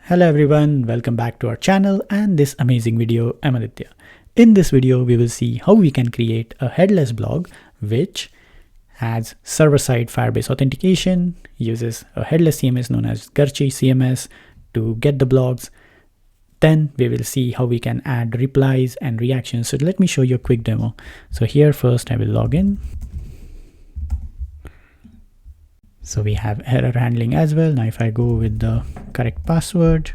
Hello everyone, welcome back to our channel and this amazing video. I'm Aditya. In this video, we will see how we can create a headless blog which has server-side Firebase authentication, uses a headless CMS known as Garchi CMS to get the blogs. Then we will see how we can add replies and reactions. So let me show you a quick demo. So here first I will log in. So we have error handling as well. Now if I go with the correct password,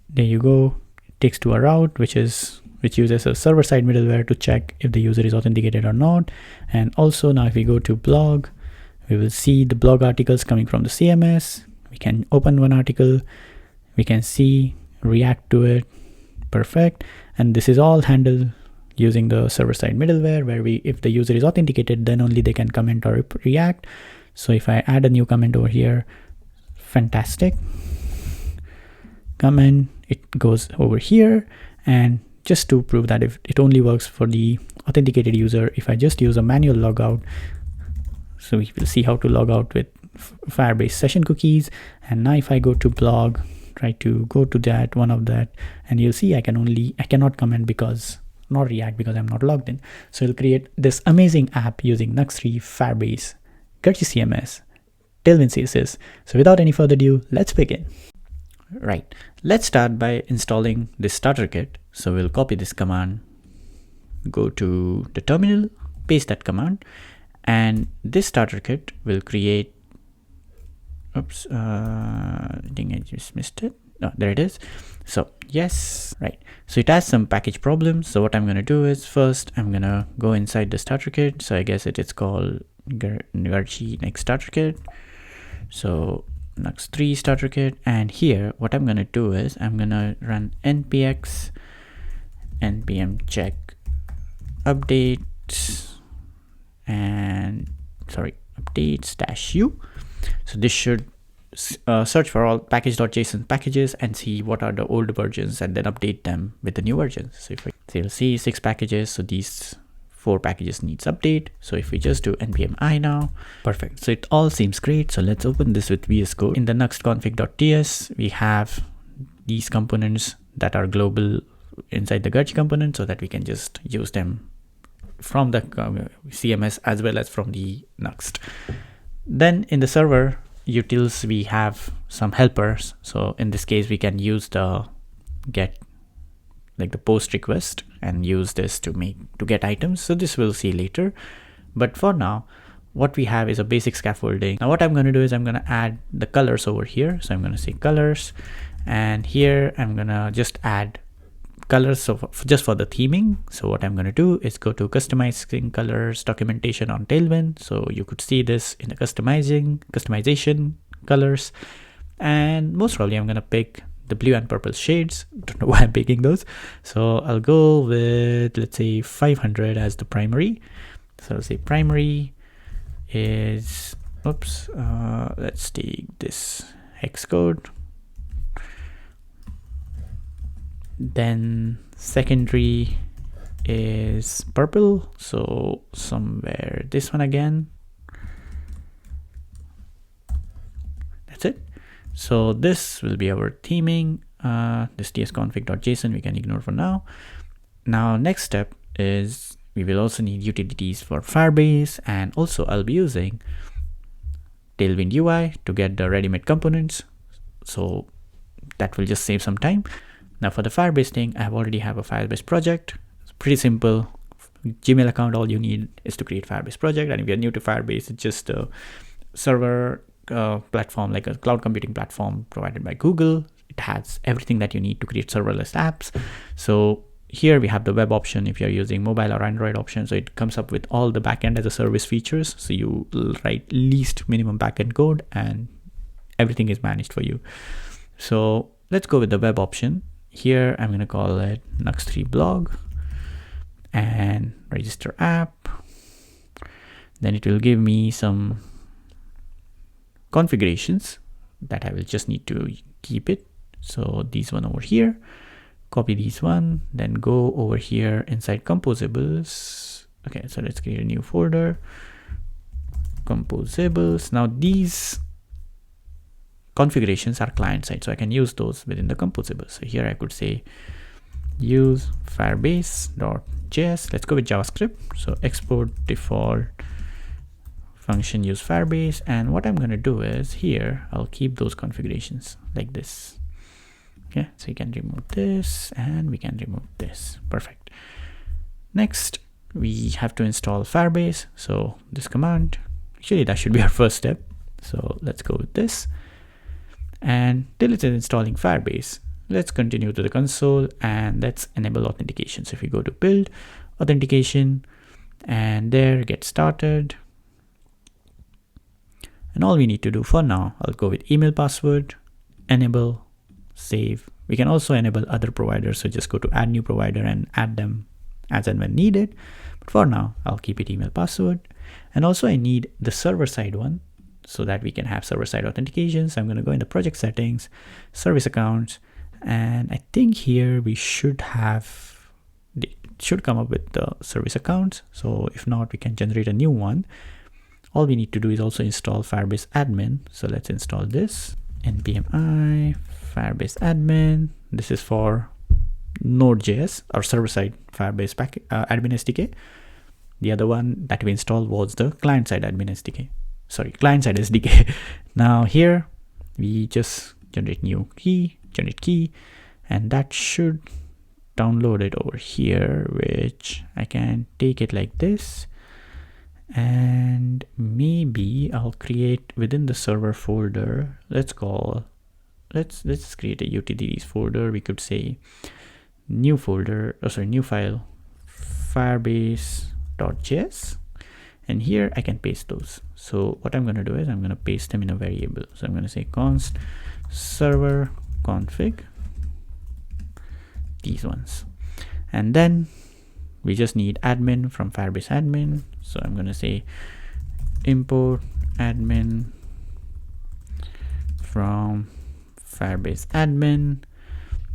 there you go. It takes to a route which uses a server-side middleware to check if the user is authenticated or not. And also now if we go to blog, we will see the blog articles coming from the CMS. We can open one article, we can see, react to it, perfect. And this is all handled using the server-side middleware where if the user is authenticated, then only they can comment or react. So if I add a new comment over here, fantastic. Comment, it goes over here. And just to prove that if it only works for the authenticated user, if I just use a manual logout, so we will see how to log out with Firebase session cookies. And now if I go to blog, try to go to that, one of that, and you'll see I cannot comment not react because I'm not logged in. So it'll create this amazing app using Nuxt, Firebase, Garchi CMS, Tailwind CSS. So without any further ado, let's begin. Right, let's start by installing this starter kit. So we'll copy this command, go to the terminal, paste that command, and this starter kit will create, oops, I think I just missed it. No, there it is. So yes, right. So it has some package problems. So what I'm going to do is first I'm going to go inside the starter kit. So I guess it is called Garchi Next Starter Kit. So Nuxt 3 starter kit, and here what I'm going to do is I'm going to run npx npm check updates and updates -u. So this should search for all package.json packages and see what are the old versions and then update them with the new versions. So you'll see 6 packages. So these 4 packages needs update. So if we just do npm I now, perfect. So it all seems great. So let's open this with VS Code. In the nuxt config.ts, we have these components that are global inside the Garchi component so that we can just use them from the CMS as well as from the Nuxt. Then in the server utils, we have some helpers. So in this case, we can use the the post request and use this to get items. So this we'll see later. But for now, what we have is a basic scaffolding. Now what I'm going to do is I'm going to add the colors over here. So I'm going to say colors, and here I'm going to just add colors just for the theming. So what I'm going to do is go to customizing colors documentation on Tailwind. So you could see this in the customization colors, and most probably I'm going to pick the blue and purple shades. Don't know why I'm picking those. So I'll go with, let's say 500 as the primary. So I'll say primary is, oops, let's take this hex code. Then secondary is purple. So somewhere this one again. That's it. So this will be our theming. This tsconfig.json we can ignore for now. Now next step is we will also need utilities for Firebase, and also I'll be using Tailwind UI to get the ready-made components. So that will just save some time. Now for the Firebase thing, I already have a Firebase project. It's pretty simple. Gmail account, all you need is to create Firebase project. And if you're new to Firebase, it's just a server platform, like a cloud computing platform provided by Google. It has everything that you need to create serverless apps. So here we have the web option if you're using mobile or Android option. So it comes up with all the backend as a service features. So you write least minimum backend code and everything is managed for you. So let's go with the web option. Here I'm going to call it Nuxt 3 blog and register app. Then it will give me some configurations that I will just need to keep it. So these one over here, copy these one, then go over here inside composables. Okay, so let's create a new folder, composables. Now these configurations are client side, so I can use those within the composable. So here I could say use firebase.js. Let's go with JavaScript. So export default function use Firebase, and what I'm going to do is here I'll keep those configurations like this. Okay, so you can remove this and we can remove this. Perfect. Next we have to install Firebase. So this command, actually that should be our first step. So let's go with this, and till it is installing Firebase, let's continue to the console and let's enable authentication. So if we go to build authentication and there get started, and all we need to do for now, I'll go with email password, enable, save. We can also enable other providers, so just go to add new provider and add them as and when needed. But for now, I'll keep it email password. And also I need the server side one so that we can have server side authentication. So I'm going to go in the project settings, service accounts, and I think here we should have, it should come up with the service accounts. So if not, we can generate a new one. All we need to do is also install Firebase Admin. So let's install this, npm Firebase Admin. This is for Node.js, our server-side Firebase Admin SDK. The other one that we installed was the client-side Admin SDK. Sorry, client-side SDK. Now here we just generate new key, generate key, and that should download it over here, which I can take it like this. And maybe I'll create within the server folder, let's create a utilities folder. We could say new folder, new file, firebase.js, and here I can paste those. So what I'm going to do is I'm going to paste them in a variable. So I'm going to say const server config, these ones, and then we just need admin from Firebase admin. So I'm going to say import admin from Firebase admin,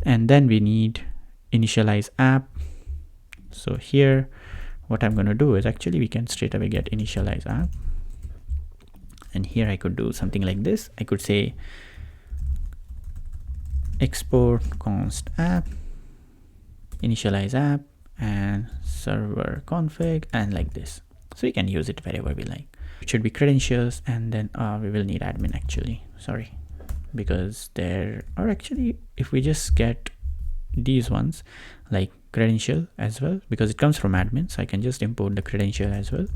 and then we need initialize app. So here what I'm going to do is actually we can straight away get initialize app, and here I could do something like this. I could say export const app, initialize app, and server config, and like this. So you can use it wherever we like. It should be credentials, and then we will need admin actually, sorry, because there are actually, if we just get these ones like credential as well, because it comes from admin, so I can just import the credential as well,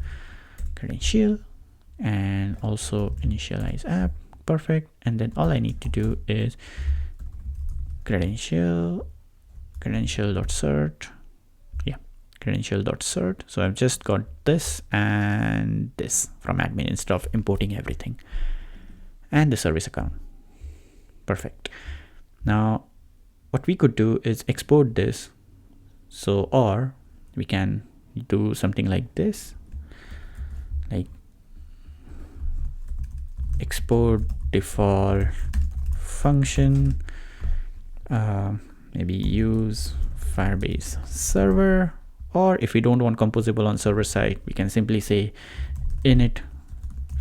credential, and also initialize app. Perfect. And then all I need to do is credential.cert. Credential.cert. So I've just got this and this from admin instead of importing everything, and the service account. Perfect. Now what we could do is export this. So, or we can do something like this, like export default function, maybe use Firebase server. Or if we don't want composable on server side, we can simply say init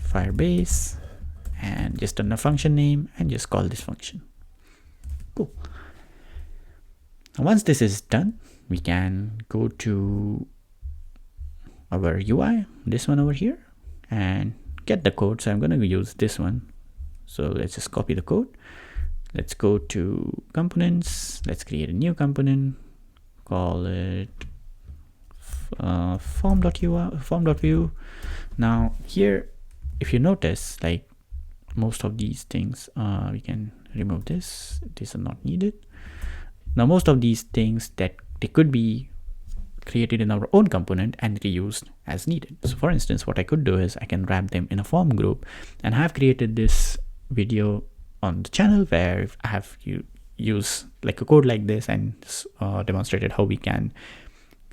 Firebase and just turn a function name and just call this function. Cool. Now once this is done, we can go to our UI, this one over here, and get the code. So I'm going to use this one. So let's just copy the code. Let's go to components. Let's create a new component, call it form.view. Now here, if you notice, like most of these things, we can remove this. These are not needed. Now most of these things that they could be created in our own component and reused as needed. So for instance, what I could do is I can wrap them in a form group, and I have created this video on the channel where I have use like a code like this and demonstrated how we can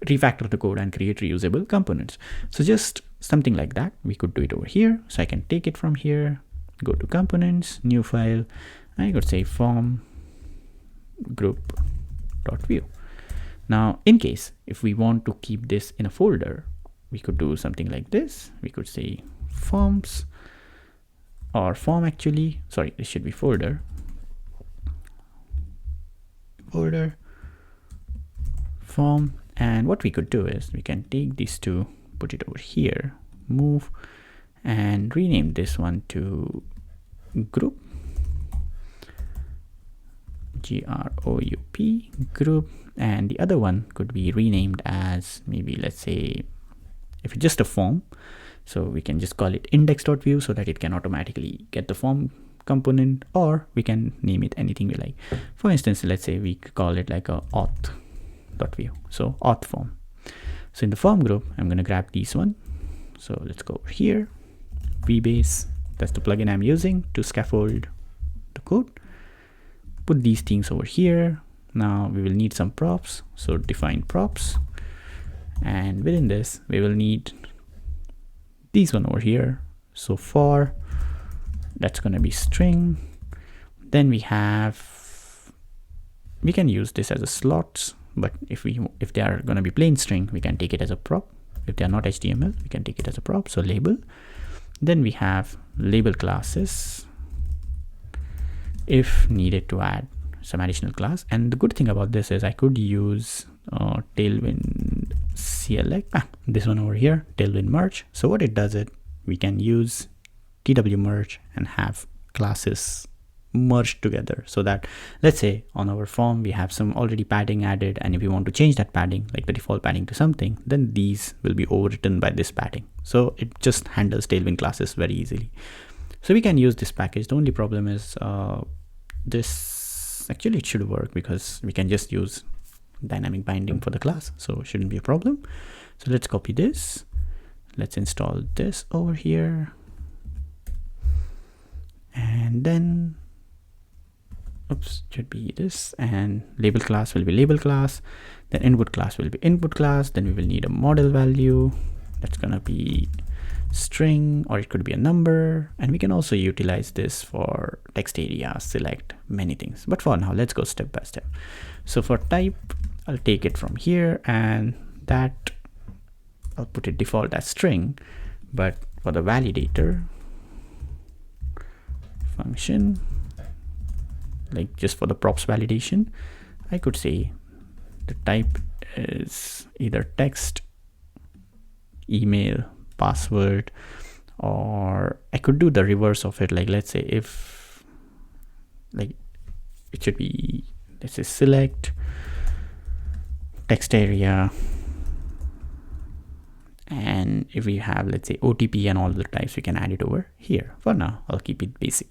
refactor the code and create reusable components. So just something like that, we could do it over here. So I can take it from here, go to components, new file, and I could say form group.view. Now in case if we want to keep this in a folder, we could do something like this. We could say forms or form actually. Sorry, this should be folder. Folder, form, and what we could do is we can take these two, put it over here, move, and rename this one to group, G-R-O-U-P, group, and the other one could be renamed as maybe, let's say, if it's just a form, so we can just call it index.view so that it can automatically get the form component, or we can name it anything we like. For instance, let's say we call it like a auth.view, so auth form. So in the form group, I'm going to grab this one. So let's go over here, Vbase, that's the plugin I'm using to scaffold the code. Put these things over here. Now we will need some props, so define props, and within this we will need these one over here. So for, that's going to be string. Then we can use this as a slots, but if they are going to be plain string, we can take it as a prop. If they are not HTML, we can take it as a prop, so label. Then we have label classes if needed to add some additional class. And the good thing about this is I could use Tailwind select, this one over here, Tailwind merge. So what it does, we can use TW merge and have classes merged together, so that let's say on our form we have some already padding added, and if we want to change that padding, like the default padding, to something, then these will be overwritten by this padding. So it just handles Tailwind classes very easily. So we can use this package. The only problem is this, actually it should work because we can just use dynamic binding for the class, so it shouldn't be a problem. So let's copy this, let's install this over here, and then should be this, and label class will be label class, then input class will be input class. Then we will need a model value, that's gonna be string, or it could be a number, and we can also utilize this for text area, select, many things. But for now, let's go step by step. So for type, I'll take it from here, and that I'll put it default as string. But for the validator function, like just for the props validation, I could say the type is either text, email, password, or I could do the reverse of it. Like let's say if, like it should be, let's say select text area, and if we have, let's say OTP and all the types, we can add it over here. For now, I'll keep it basic.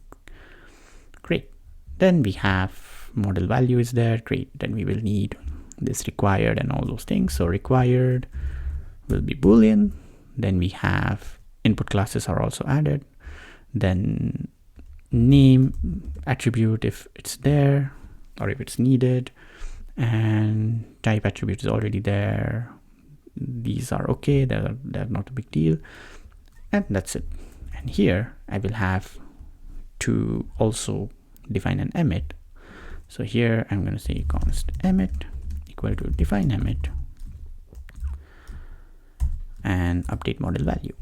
Great. Then we have model value is there. Great. Then we will need this required and all those things. So required will be Boolean. Then we have input classes are also added. Then name attribute if it's there or if it's needed, and type attribute is already there. These are okay, they're not a big deal, and that's it. And here I will have to also define an emit. So here I'm going to say const emit equal to define emit and update model value.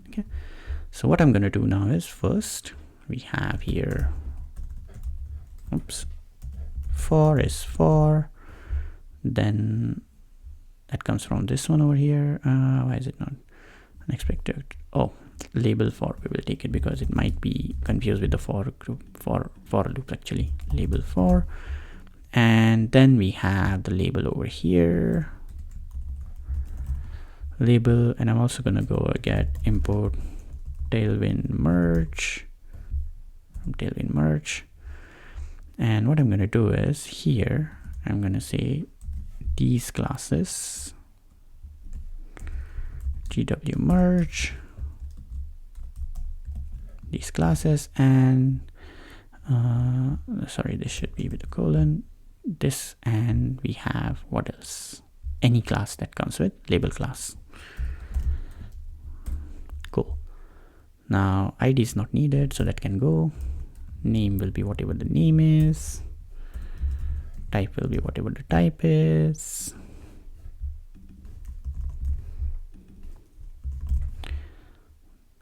Okay, so what I'm going to do now is, first we have here, for is for, then that comes from this one over here. Why is it not unexpected? Oh, label for, we will take it because it might be confused with the for group, for loop actually, label for. And then we have the label over here, label, and I'm also gonna go get import Tailwind merge from Tailwind merge. And what I'm gonna do is here I'm gonna say these classes GW merge these classes, and sorry, this should be with a colon, this, and we have what else, any class that comes with label class. Cool. Now ID is not needed, so that can go. Name will be whatever the name is, type will be whatever the type is.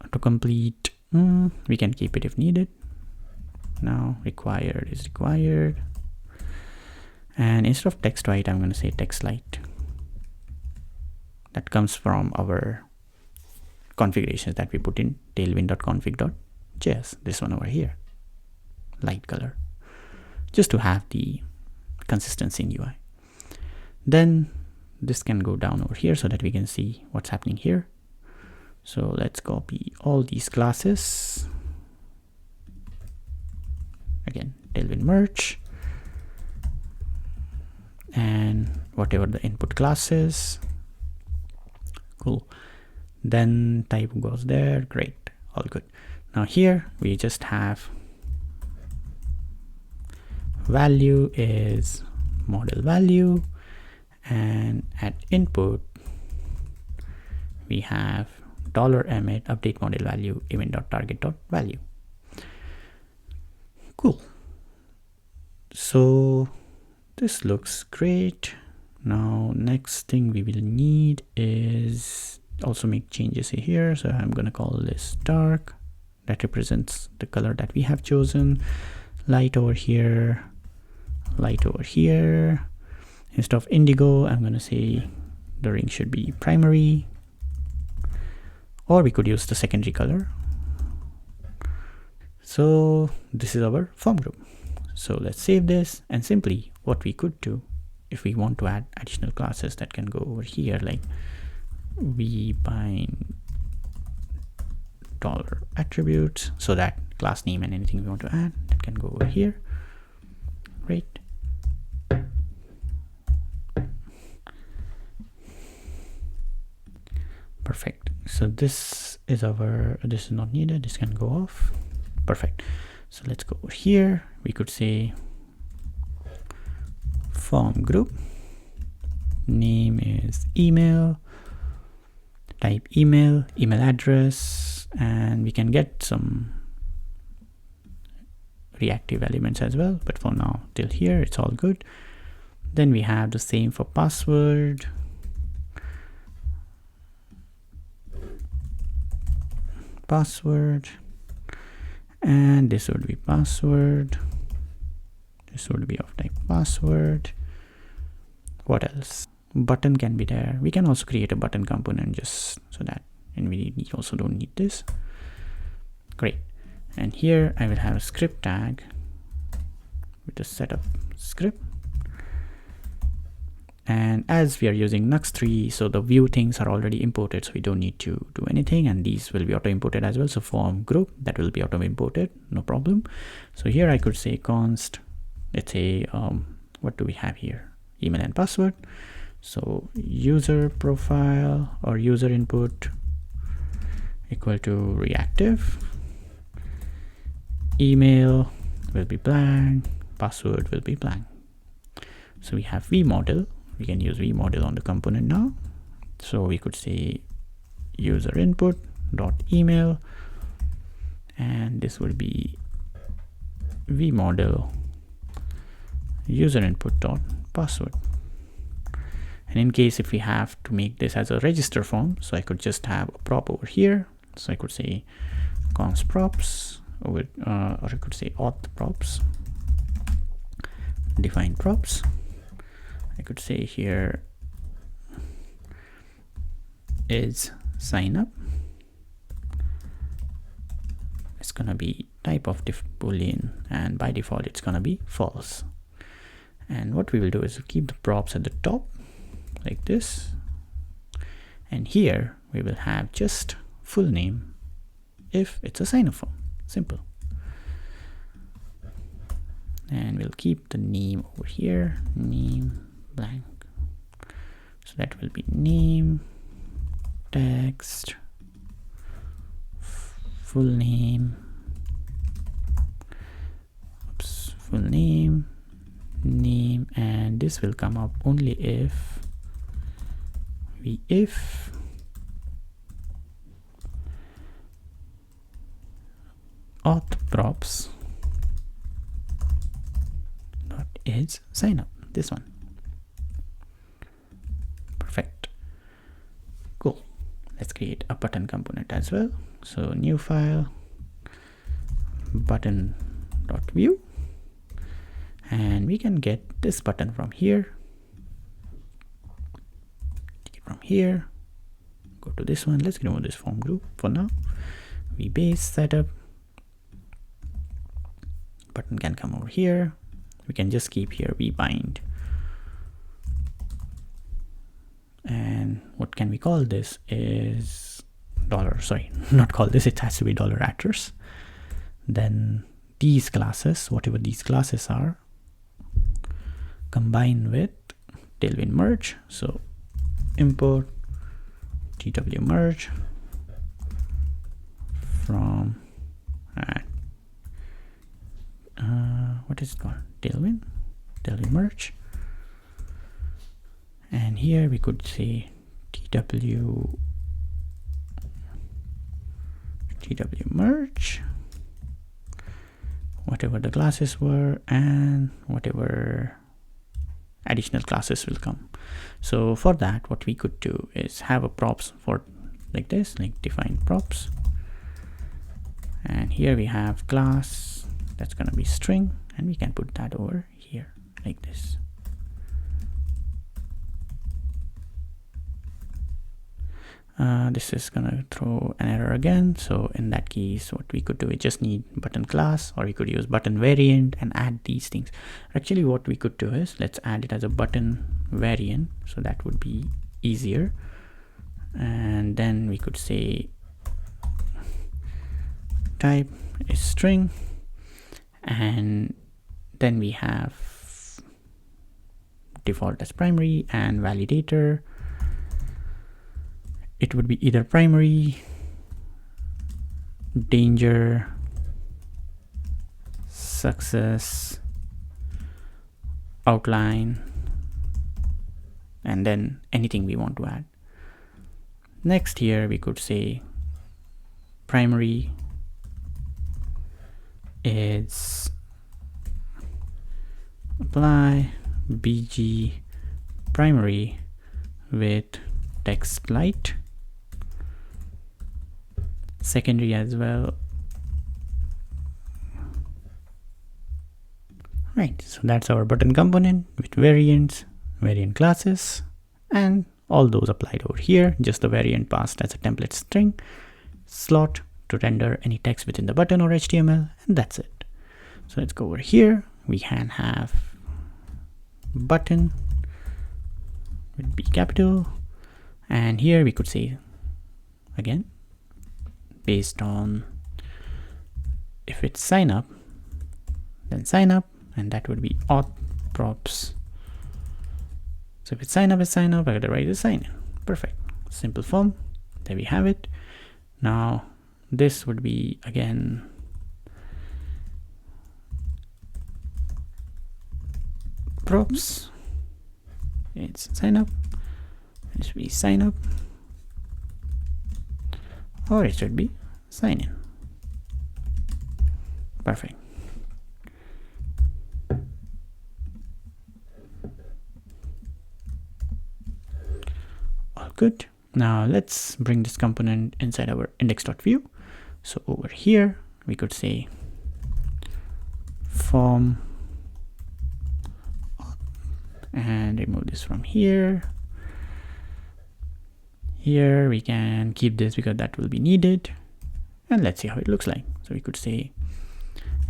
Autocomplete, We can keep it if needed. Now required is required. And instead of text white, I'm going to say text light. That comes from our configurations that we put in tailwind.config.js. This one over here, light color, just to have the consistency in UI. Then this can go down over here so that we can see what's happening here. So let's copy all these classes. Again, Tailwind merge, and whatever the input class is. Cool. Then type goes there. Great. All good. Now here we just have value is model value, and at input we have $emit update model value event.target.value. Cool. So this looks great. Now next thing we will need is also make changes here. So I'm going to call this dark. That represents the color that we have chosen. Light over here, light over here. Instead of indigo, I'm going to say the ring should be primary, or we could use the secondary color. So this is our form group. So let's save this, and simply what we could do if we want to add additional classes that can go over here, like vbind $attributes, so that class name and anything we want to add that can go over here. Great. Perfect. So this is this is not needed. This can go off. Perfect. So let's go over here. We could say form group name is email, type email address, and we can get some reactive elements as well, but for now till here it's all good. Then we have the same for password, and this would be password. This would be of type password. What else? Button can be there. We can also create a button component just so that, and we also don't need this. Great. And here I will have a script tag with a setup script. And as we are using Nuxt 3, so the view things are already imported, so we don't need to do anything, and these will be auto imported as well. So form group, that will be auto imported, no problem. So here I could say const, let's say what do we have here, email and password. So user profile or user input equal to reactive, email will be blank, password will be blank. So we have vmodel. We can use vmodel on the component now. So we could say user input dot email, and this will be vmodel user input dot password. And in case if we have to make this as a register form, so I could just have a prop over here. So I could say const props over, or I could say auth props, define props. I could say here is sign up. It's gonna be type of boolean, and by default it's gonna be false. And what we will do is we'll keep the props at the top like this, and here we will have just full name if it's a sign up form. Simple. And we'll keep the name over here, name blank. So that will be name text full name, full name, and this will come up only if auth props dot is sign up, this one. Perfect. Cool. Let's create a button component as well. So new file, button.view, and we can get this button from here. Take it from here, go to this one. Let's remove this form group for now. Vbase setup, button can come over here. We can just keep here vbind. And what can we call this is sorry, not call this, it has to be $actors. Then these classes, whatever these classes are, combine with Tailwind merge. So import TW merge from what is it called? Tailwind merge. And here we could say TW merge, whatever the classes were and whatever additional classes will come. So for that, what we could do is have a props for like this, like define props. And here we have class that's going to be string, and we can put that over here like this. This is gonna throw an error again. So in that case, what we could do is just need button class, or we could use button variant and add these things. Actually, what we could do is let's add it as a button variant, so that would be easier. And then we could say type is string, and then we have default as primary and validator. It would be either primary, danger, success, outline, and then anything we want to add. Next here we could say primary is apply bg primary with text light, secondary as well. Right, so that's our button component with variants, variant classes, and all those applied over here. Just the variant passed as a template string slot to render any text within the button or HTML, and that's it. So let's go over here. We can have button with B capital, and here we could say again, based on if it's sign up, then sign up, and that would be auth props. So if it's sign up, I gotta write the sign in. Perfect, simple form. There we have it. Now this would be again props. It's sign up. It should be sign up, or it should be sign in. Perfect. All good. Now let's bring this component inside our index.view. So over here we could say form and remove this from here. Here we can keep this because that will be needed, and let's see how it looks like. So we could say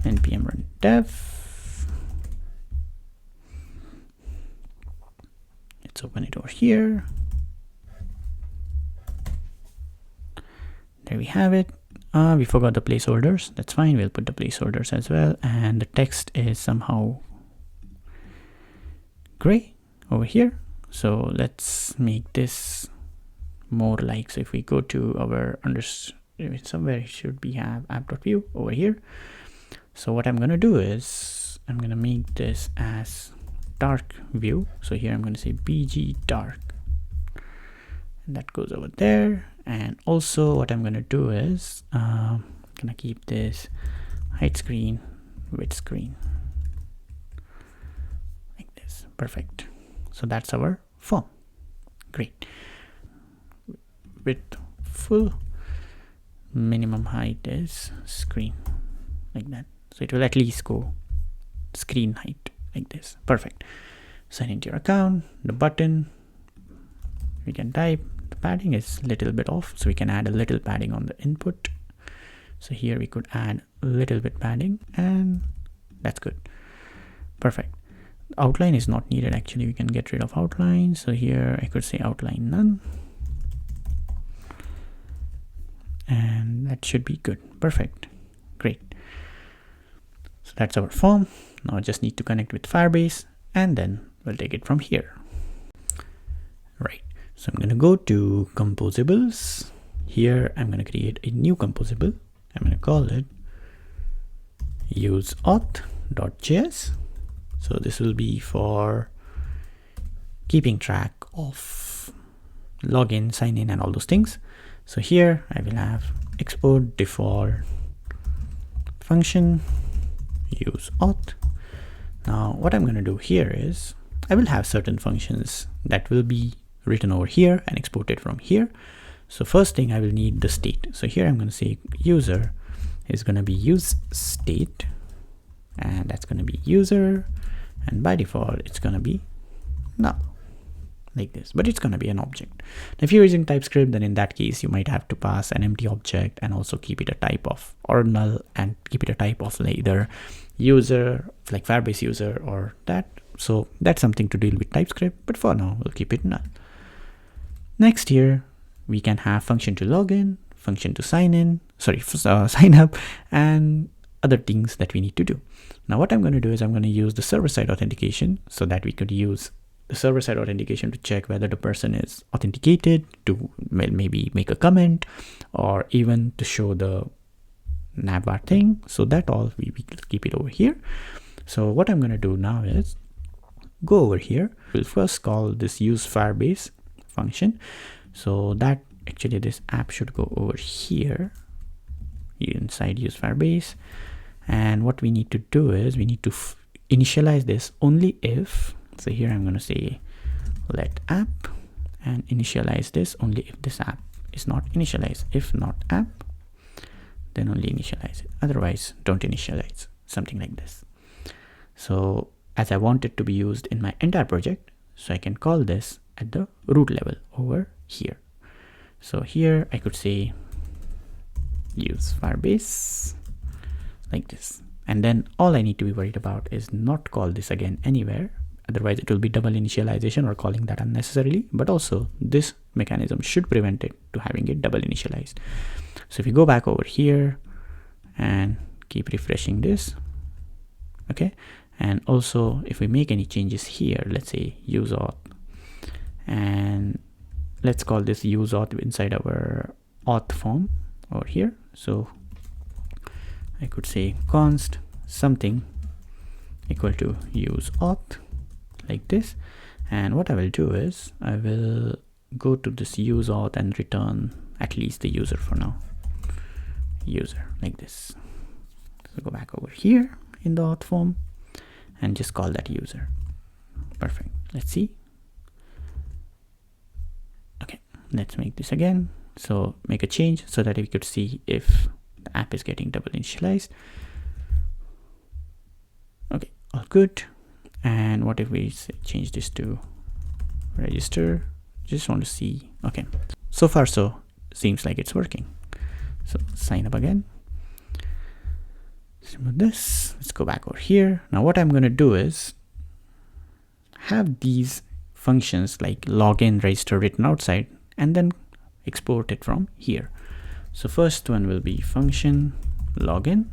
npm run dev. Let's open it over here. There we have it. We forgot the placeholders. That's fine, we'll put the placeholders as well, and the text is somehow gray over here. So let's make this more like, so if we go to our somewhere it should be have app.view over here. So what I'm going to do is I'm going to make this as dark view. So here I'm going to say bg dark, and that goes over there. And also what I'm going to do is I'm going to keep this height screen, width screen like this. Perfect. So that's our form. Great. Width full, minimum height is screen like that. So it will at least go screen height like this. Perfect. Sign into your account, the button, we can type. The padding is a little bit off, so we can add a little padding on the input. So here we could add a little bit padding, and that's good. Perfect. Outline is not needed. Actually, we can get rid of outline. So here I could say outline none, and that should be good. Perfect. Great. So that's our form. Now I just need to connect with Firebase, and then we'll take it from here. Right. So I'm going to go to composables. Here I'm going to create a new composable. I'm going to call it useauth.js. So this will be for keeping track of login, sign in, and all those things. So here I will have export default function useauth. Now what I'm going to do here is I will have certain functions that will be written over here and exported from here. So first thing I will need the state. So here I'm going to say user is going to be use state, and that's going to be user, and by default it's going to be null like this, but it's going to be an object. Now, if you're using TypeScript, then in that case you might have to pass an empty object and also keep it a type of or null, and keep it a type of either user, like Firebase user, or that. So that's something to deal with TypeScript, but for now we'll keep it null. Next here we can have function to login, function to sign in, sign up, and other things that we need to do. Now what I'm going to do is I'm going to use the server-side authentication, so that we could use the server-side authentication to check whether the person is authenticated, to maybe make a comment, or even to show the navbar thing. So that all we keep it over here. So what I'm going to do now is go over here. We'll first call this use Firebase function. So that actually this app should go over here inside use Firebase. And what we need to do is we need to initialize this only if, so here I'm going to say let app, and initialize this only if this app is not initialized. If not app, then only initialize it. Otherwise don't initialize, something like this. So as I want it to be used in my entire project, so I can call this at the root level over here. So here I could say use Firebase like this, and then all I need to be worried about is not call this again anywhere, otherwise it will be double initialization or calling that unnecessarily, but also this mechanism should prevent it to having it double initialized. So if you go back over here and keep refreshing this, okay, and also if we make any changes here, let's say use auth, and let's call this use auth inside our auth form over here. So I could say const something equal to use auth like this, and what I will do is I will go to this use auth and return at least the user for now, user like this. So go back over here in the auth form and just call that user. Perfect. Let's see. Okay, let's make this again. So make a change so that we could see if the app is getting double initialized. Okay, all good. And what if we change this to register? Just want to see. Okay, so far so seems like it's working. So sign up again. Same with this. Let's go back over here. Now what I'm going to do is have these functions like login, register written outside, and then export it from here. So first one will be function login.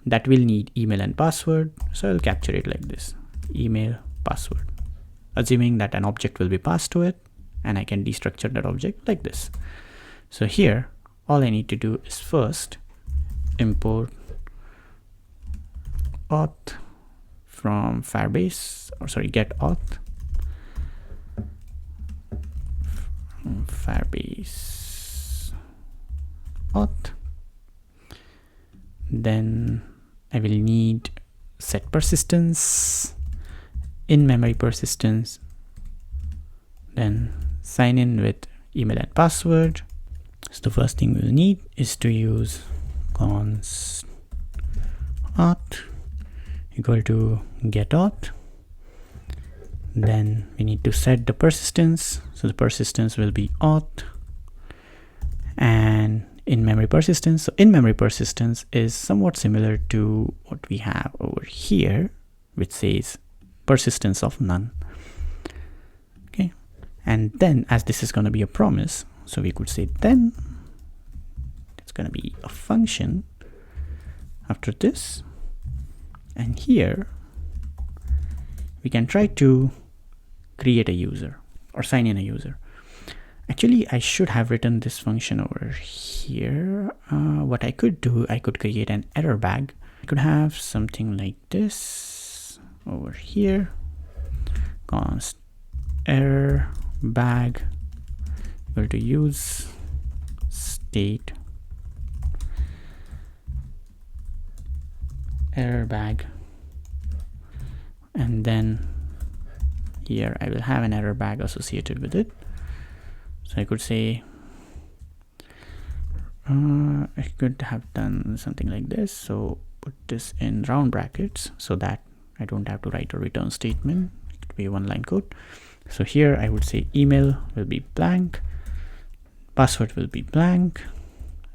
That will need email and password. So I'll capture it like this, email, password, assuming that an object will be passed to it, and I can destructure that object like this. So here, all I need to do is first import auth from Firebase, or sorry, get auth from Firebase auth. Then I will need set persistence, in-memory persistence, then sign in with email and password. So the first thing we'll need is to use const auth equal to get auth. Then we need to set the persistence. So the persistence will be auth and in-memory persistence. So in-memory persistence is somewhat similar to what we have over here, which says persistence of none. Okay, and then as this is going to be a promise, so we could say then it's going to be a function after this, and here we can try to create a user or sign in a user. Actually, I should have written this function over here. What I could do, I could create an error bag. I could have something like this over here. Const error bag equal to use state error bag, and then here I will have an error bag associated with it. So I could say I could have done something like this. So put this in round brackets so that I don't have to write a return statement. It could be a one-line code. So here I would say email will be blank, password will be blank,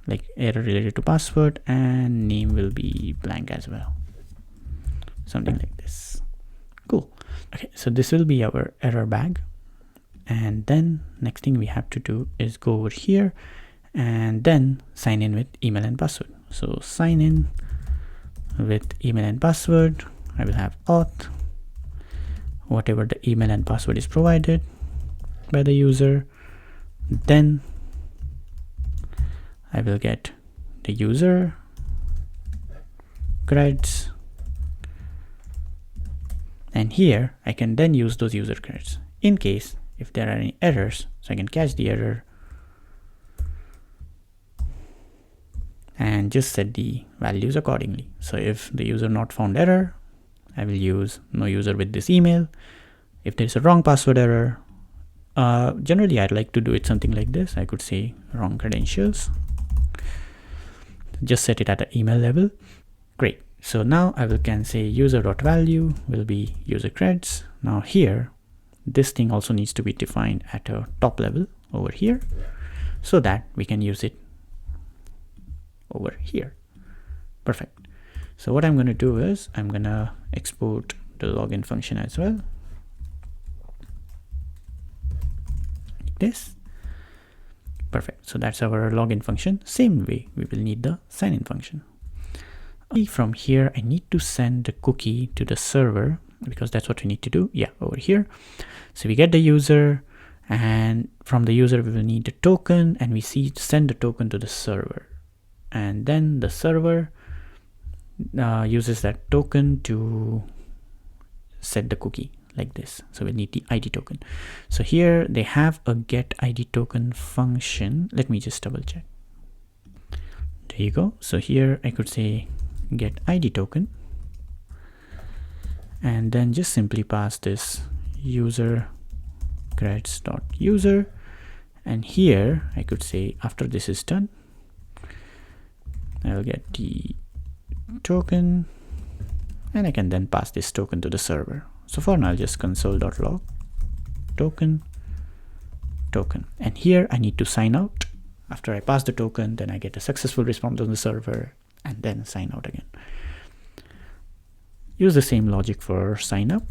like error related to password, and name will be blank as well. Something like this. Cool. Okay, so this will be our error bag. And then next thing we have to do is go over here and then sign in with email and password. So sign in with email and password. I will have auth, whatever the email and password is provided by the user. Then I will get the user creds, and here I can then use those user creds in case if there are any errors, so I can catch the error and just set the values accordingly. So if the user not found error, I will use no user with this email. If there's a wrong password error, generally I'd like to do it something like this. I could say wrong credentials. Just set it at the email level. Great. So now I can say user.value will be user creds. Now here, this thing also needs to be defined at a top level over here so that we can use it over here. Perfect. So what I'm going to do is I'm going to export the login function as well. Like this. Perfect. So that's our login function. Same way we will need the sign in function. From here, I need to send the cookie to the server because that's what we need to do. Yeah, over here. So we get the user, and from the user we will need the token, and we send the token to the server, and then the server uses that token to set the cookie like this. So we need the ID token. So here they have a get ID token function. Let me just double check. There you go. So here I could say get ID token, and then just simply pass this user creds.user, and here I could say after this is done, I will get the token, and I can then pass this token to the server. So for now I'll just console.log token, and here I need to sign out. After I pass the token, then I get a successful response on the server and then sign out again. Use the same logic for sign up.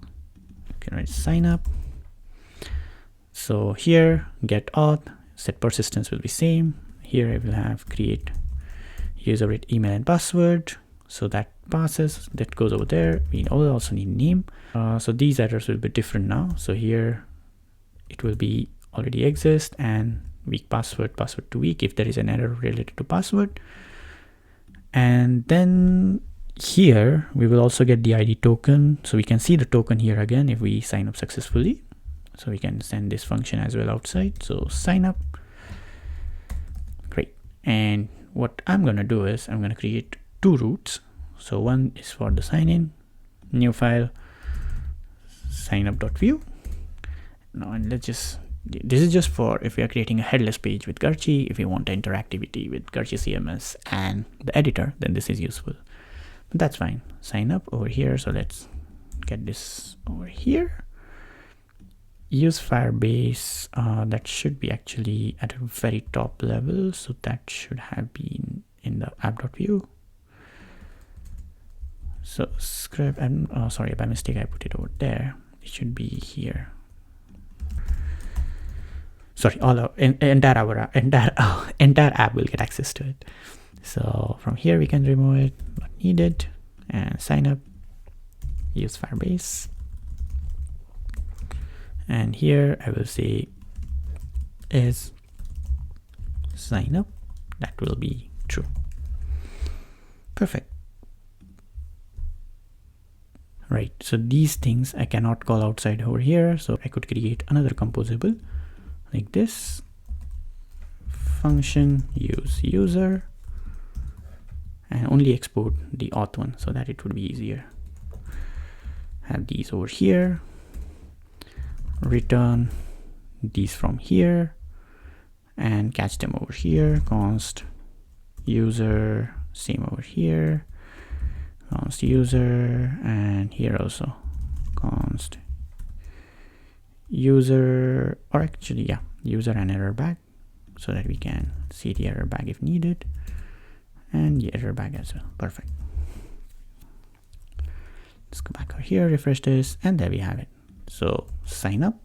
You can write sign up. So here get auth, set persistence will be same. Here I will have create user with email and password. So that passes, that goes over there. We also need name. So these errors will be different now. So here it will be already exist, and weak password, password to weak if there is an error related to password. And then here we will also get the ID token. So we can see the token here again if we sign up successfully. So we can send this function as well outside. So sign up. Great. And what I'm going to do is I'm going to create two routes. So one is for the sign in, new file, signup.view. Now, and let's just this is just for if we are creating a headless page with Garchi. If you want interactivity with Garchi CMS and the editor, then this is useful. But that's fine. Sign up over here. So let's get this over here. Use Firebase. That should be actually at a very top level. So that should have been in the app.view. So script, and sorry, by mistake I put it over there. It should be here. Sorry, all our entire app will get access to it. So from here we can remove it, not needed, and sign up. Use Firebase, and here I will say is sign up. That will be true. Perfect. Right. So these things I cannot call outside over here. So I could create another composable like this. Function use user, and only export the auth one so that it would be easier. Have these over here. Return these from here and catch them over here. Const user, same over here. Const user, and here also const user, or actually, yeah, user and error bag, so that we can see the error bag if needed, and the error bag as well. Perfect. Let's go back over here, refresh this, and there we have it. So sign up.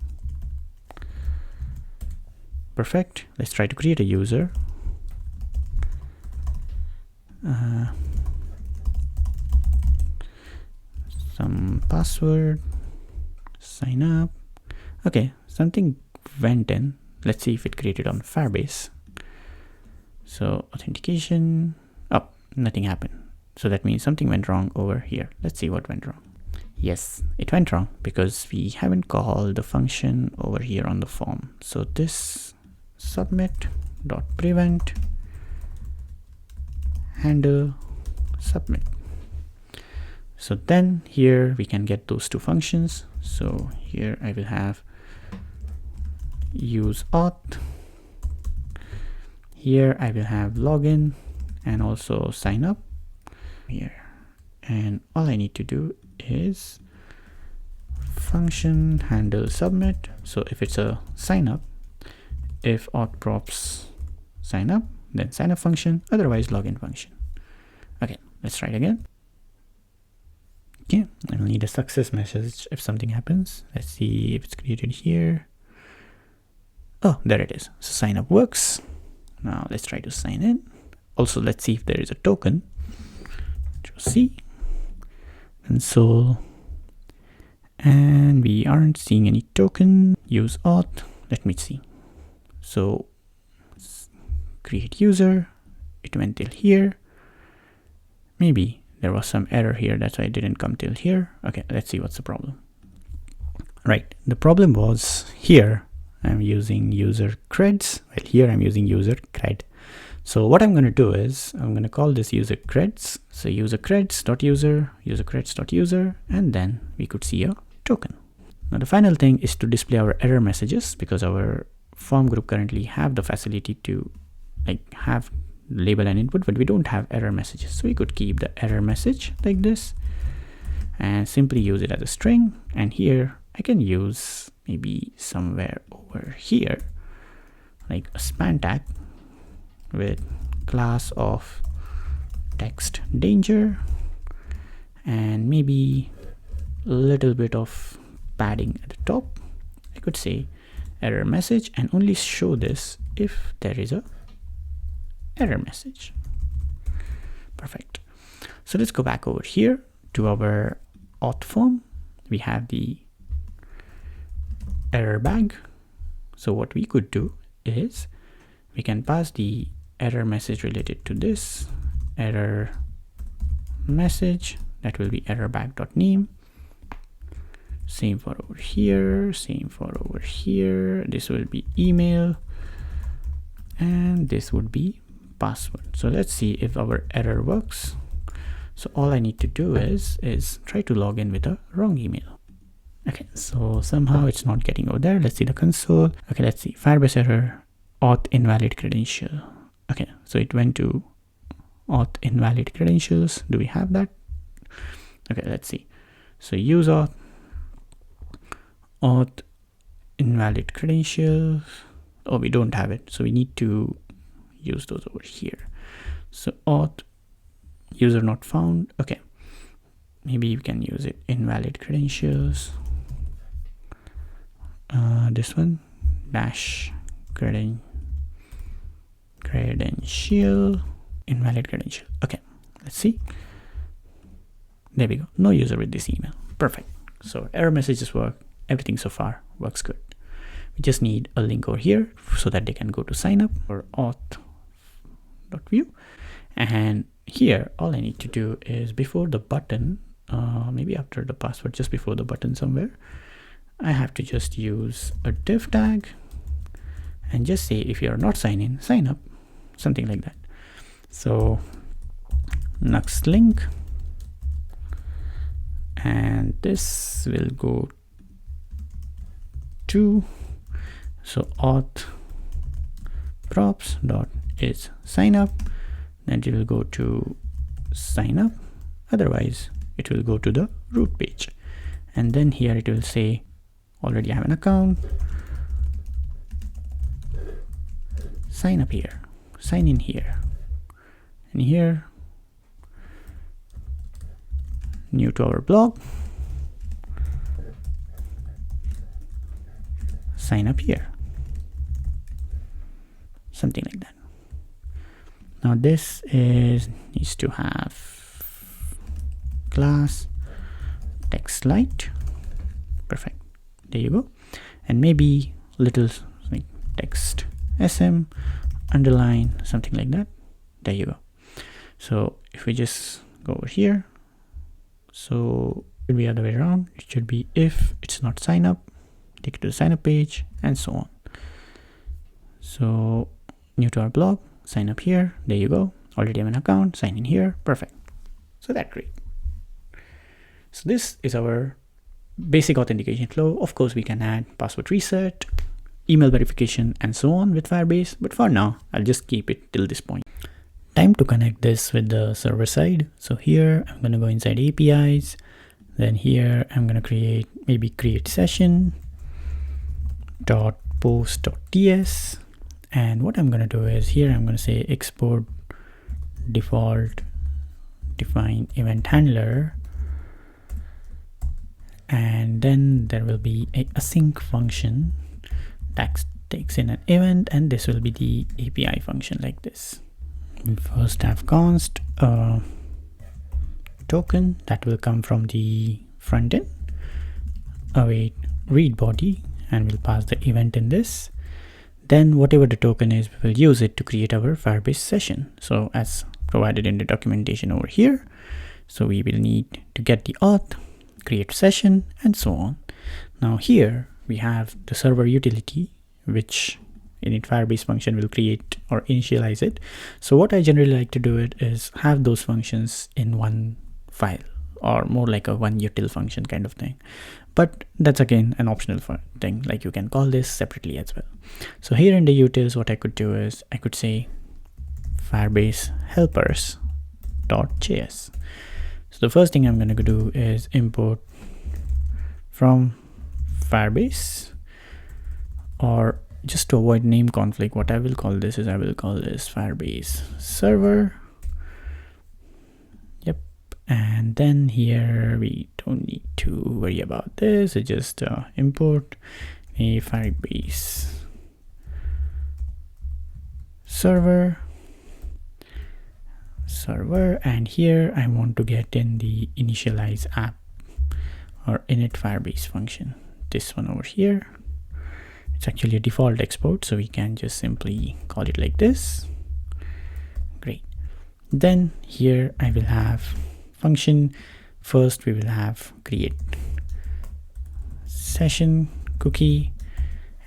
Perfect. Let's try to create a user. Some password, sign up. Okay, something went in. Let's see if it created on Firebase. So authentication. Oh, nothing happened. So that means something went wrong over here. Let's see what went wrong. Yes, it went wrong because we haven't called the function over here on the form. So this submit.prevent handle submit. So then here we can get those two functions. So here I will have use auth. Here I will have login and also sign up here. And all I need to do is function handle submit. So if it's a sign up, if auth props sign up, then sign up function, otherwise login function. Okay, let's try it again. Okay, I will need a success message if something happens. Let's see if it's created here. Oh, there it is. So sign up works. Now let's try to sign in. Also, let's see if there is a token. C console, and we aren't seeing any token. Use auth. Let me see. So create user. It went till here. Maybe there was some error here, that's why it didn't come till here. Okay, let's see what's the problem. Right, the problem was here I'm using user creds, while here I'm using user cred. So what I'm going to do is I'm going to call this user creds. So user creds.user, user creds.user, and then we could see a token. Now the final thing is to display our error messages, because our form group currently have the facility to have label and input, but we don't have error messages. So we could keep the error message like this and simply use it as a string. And here I can use maybe somewhere over here like a span tag with class of text danger and maybe a little bit of padding at the top. I could say error message and only show this if there is a error message. Perfect. So let's go back over here to our auth form. We have the error bag. So what we could do is we can pass the error message related to this error message. That will be error bag.name. Same for over here, same for over here. This will be email, and this would be password. So let's see if our error works. So all I need to do is try to log in with a wrong email. Okay, so somehow it's not getting over there. Let's see the console. Okay, let's see. Firebase error, auth invalid credential. Okay, so it went to auth invalid credentials. Do we have that? Okay, let's see. So use auth invalid credentials. Oh, we don't have it. So we need to use those over here. So auth user not found. Okay, maybe we can use it invalid credentials. This one dash credential invalid credential. Okay, let's see. There we go. No user with this email. Perfect. So error messages work. Everything so far works good. We just need a link over here so that they can go to sign up or auth.view. And here, all I need to do is before the button, maybe after the password, just before the button somewhere, I have to just use a div tag and just say, if you're not signed in, sign up, something like that. So Nuxt link, and this will go to, so auth props dot is sign up, then it will go to sign up, otherwise it will go to the root page. And then here it will say already have an account, sign up here, sign in here, and here new to our blog, sign up here, something like that. Now this needs to have class text light. Perfect. There you go. And maybe little like text sm underline, something like that. There you go. So if we just go over here, so it should be the other way around. It should be if it's not sign up, take it to the sign up page, and so on. So new to our blog, sign up here. There you go. Already have an account, sign in here. Perfect. So that's great. So this is our basic authentication flow. Of course, we can add password reset, email verification, and so on with Firebase. But for now, I'll just keep it till this point. Time to connect this with the server side. So here I'm going to go inside APIs. Then here I'm going to create session dot post dot ts. And what I'm going to do is here I'm going to say export default define event handler. And then there will be a async function that takes in an event, and this will be the API function like this. We first have const token that will come from the front end, await read body, and we'll pass the event in this. Then whatever the token is, we will use it to create our Firebase session. So as provided in the documentation over here. So we will need to get the auth, create session, and so on. Now here we have the server utility, which init Firebase function will create or initialize it. So what I generally like to do it is have those functions in one file, or more like a one util function kind of thing. But that's again an optional thing, like you can call this separately as well. So here in the utils, what I could do is I could say Firebase helpers.js. So the first thing I'm going to do is import from Firebase, or just to avoid name conflict, what I will call this is Firebase server. Yep. And then here we don't need to worry about this. It's just import a Firebase server, and here I want to get in the initialize app or init Firebase function. This one over here. It's actually a default export, so we can just simply call it like this. Great. Then here I will have function. First we will have create session cookie,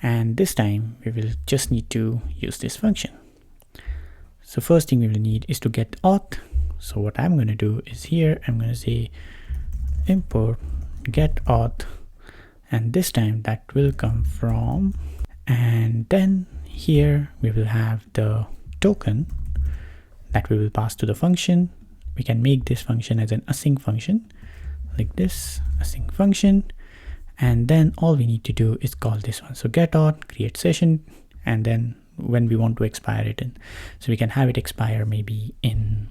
and this time we will just need to use this function. So first thing we will need is to get auth. So what I'm going to do is here I'm going to say import get auth and this time that will come from, and then here we will have the token that we will pass to the function. We can make this function as an async function like this, async function, and then all we need to do is call this one. So get auth, create session, and then when we want to expire it in, so we can have it expire maybe in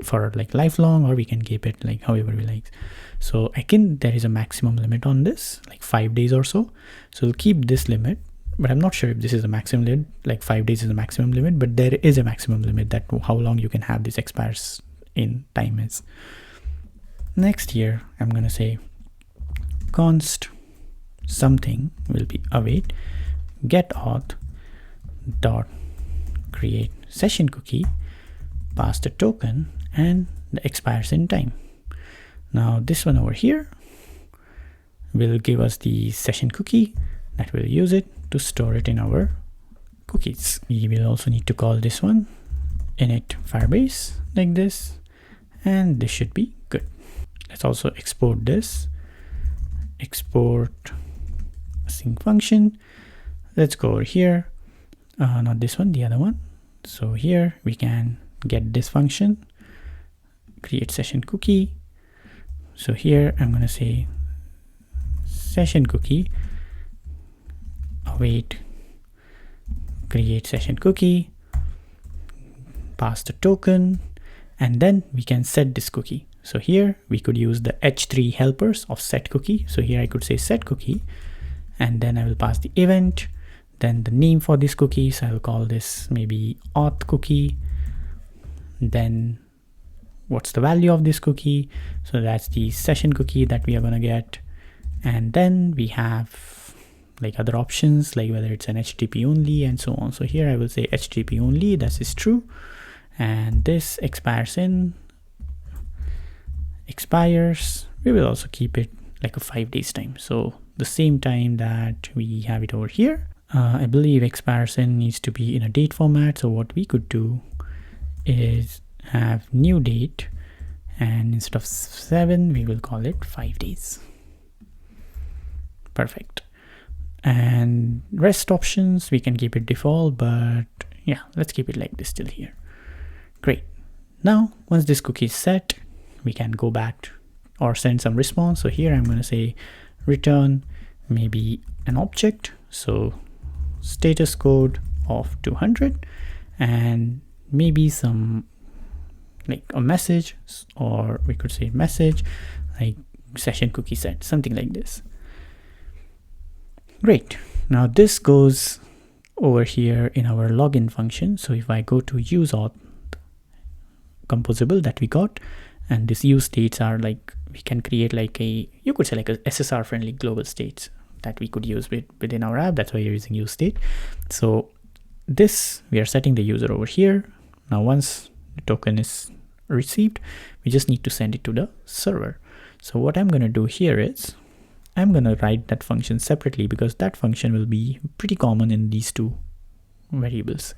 for like lifelong, or we can keep it like however we like. So again, there is a maximum limit on this, like 5 days or so. So we'll keep this limit, but I'm not sure if this is the maximum limit, like 5 days is the maximum limit, but there is a maximum limit that how long you can have this expires in time is. Next here, I'm going to say const something will be await get auth dot create session cookie, pass the token, and the expires in time. Now this one over here will give us the session cookie that will use it to store it in our cookies. We will also need to call this one init Firebase like this, and this should be good. Let's also export this, export async function. Let's go over here, not this one, the other one. So here we can get this function, create session cookie. So here I'm going to say session cookie await create session cookie, pass the token, and then we can set this cookie. So here we could use the h3 helpers of set cookie. So here I could say set cookie, and then I will pass the event, then the name for this cookie. So I will call this maybe auth cookie. Then what's the value of this cookie? So that's the session cookie that we are going to get. And then we have like other options, like whether it's an HTTP only and so on. So here I will say HTTP only, that is true. And this expires in, expires, we will also keep it like a 5 days time. So the same time that we have it over here. I believe expires in needs to be in a date format. So what we could do is have new date, and instead of 7 we will call it 5 days. Perfect. And rest options we can keep it default, but yeah, let's keep it like this till here. Great. Now once this cookie is set, we can go back or send some response. So here I'm going to say return maybe an object, so status code of 200, and maybe some like a message, or we could say message like session cookie set, something like this. Great. Now this goes over here in our login function. So if I go to use auth composable that we got, and these use states are like, we can create like a, you could say like a SSR friendly global states that we could use within our app. That's why you're using use state. So this, we are setting the user over here. Now once the token is received, we just need to send it to the server. So what I'm going to do here is I'm going to write that function separately, because that function will be pretty common in these two variables.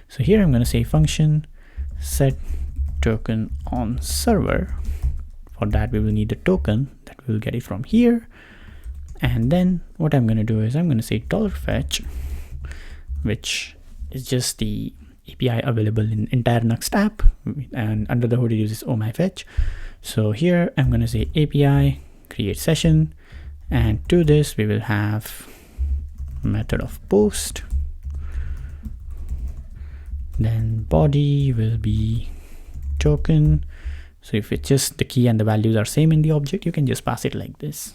So here I'm going to say function set token on server. For that we will need the token that we will get it from here. And then what I'm going to do is I'm going to say $fetch, which is just the API available in entire Nuxt app, and under the hood it uses omyFetch. So here I'm going to say API create session, and to this we will have method of post, then body will be token. So if it's just the key and the values are same in the object, you can just pass it like this.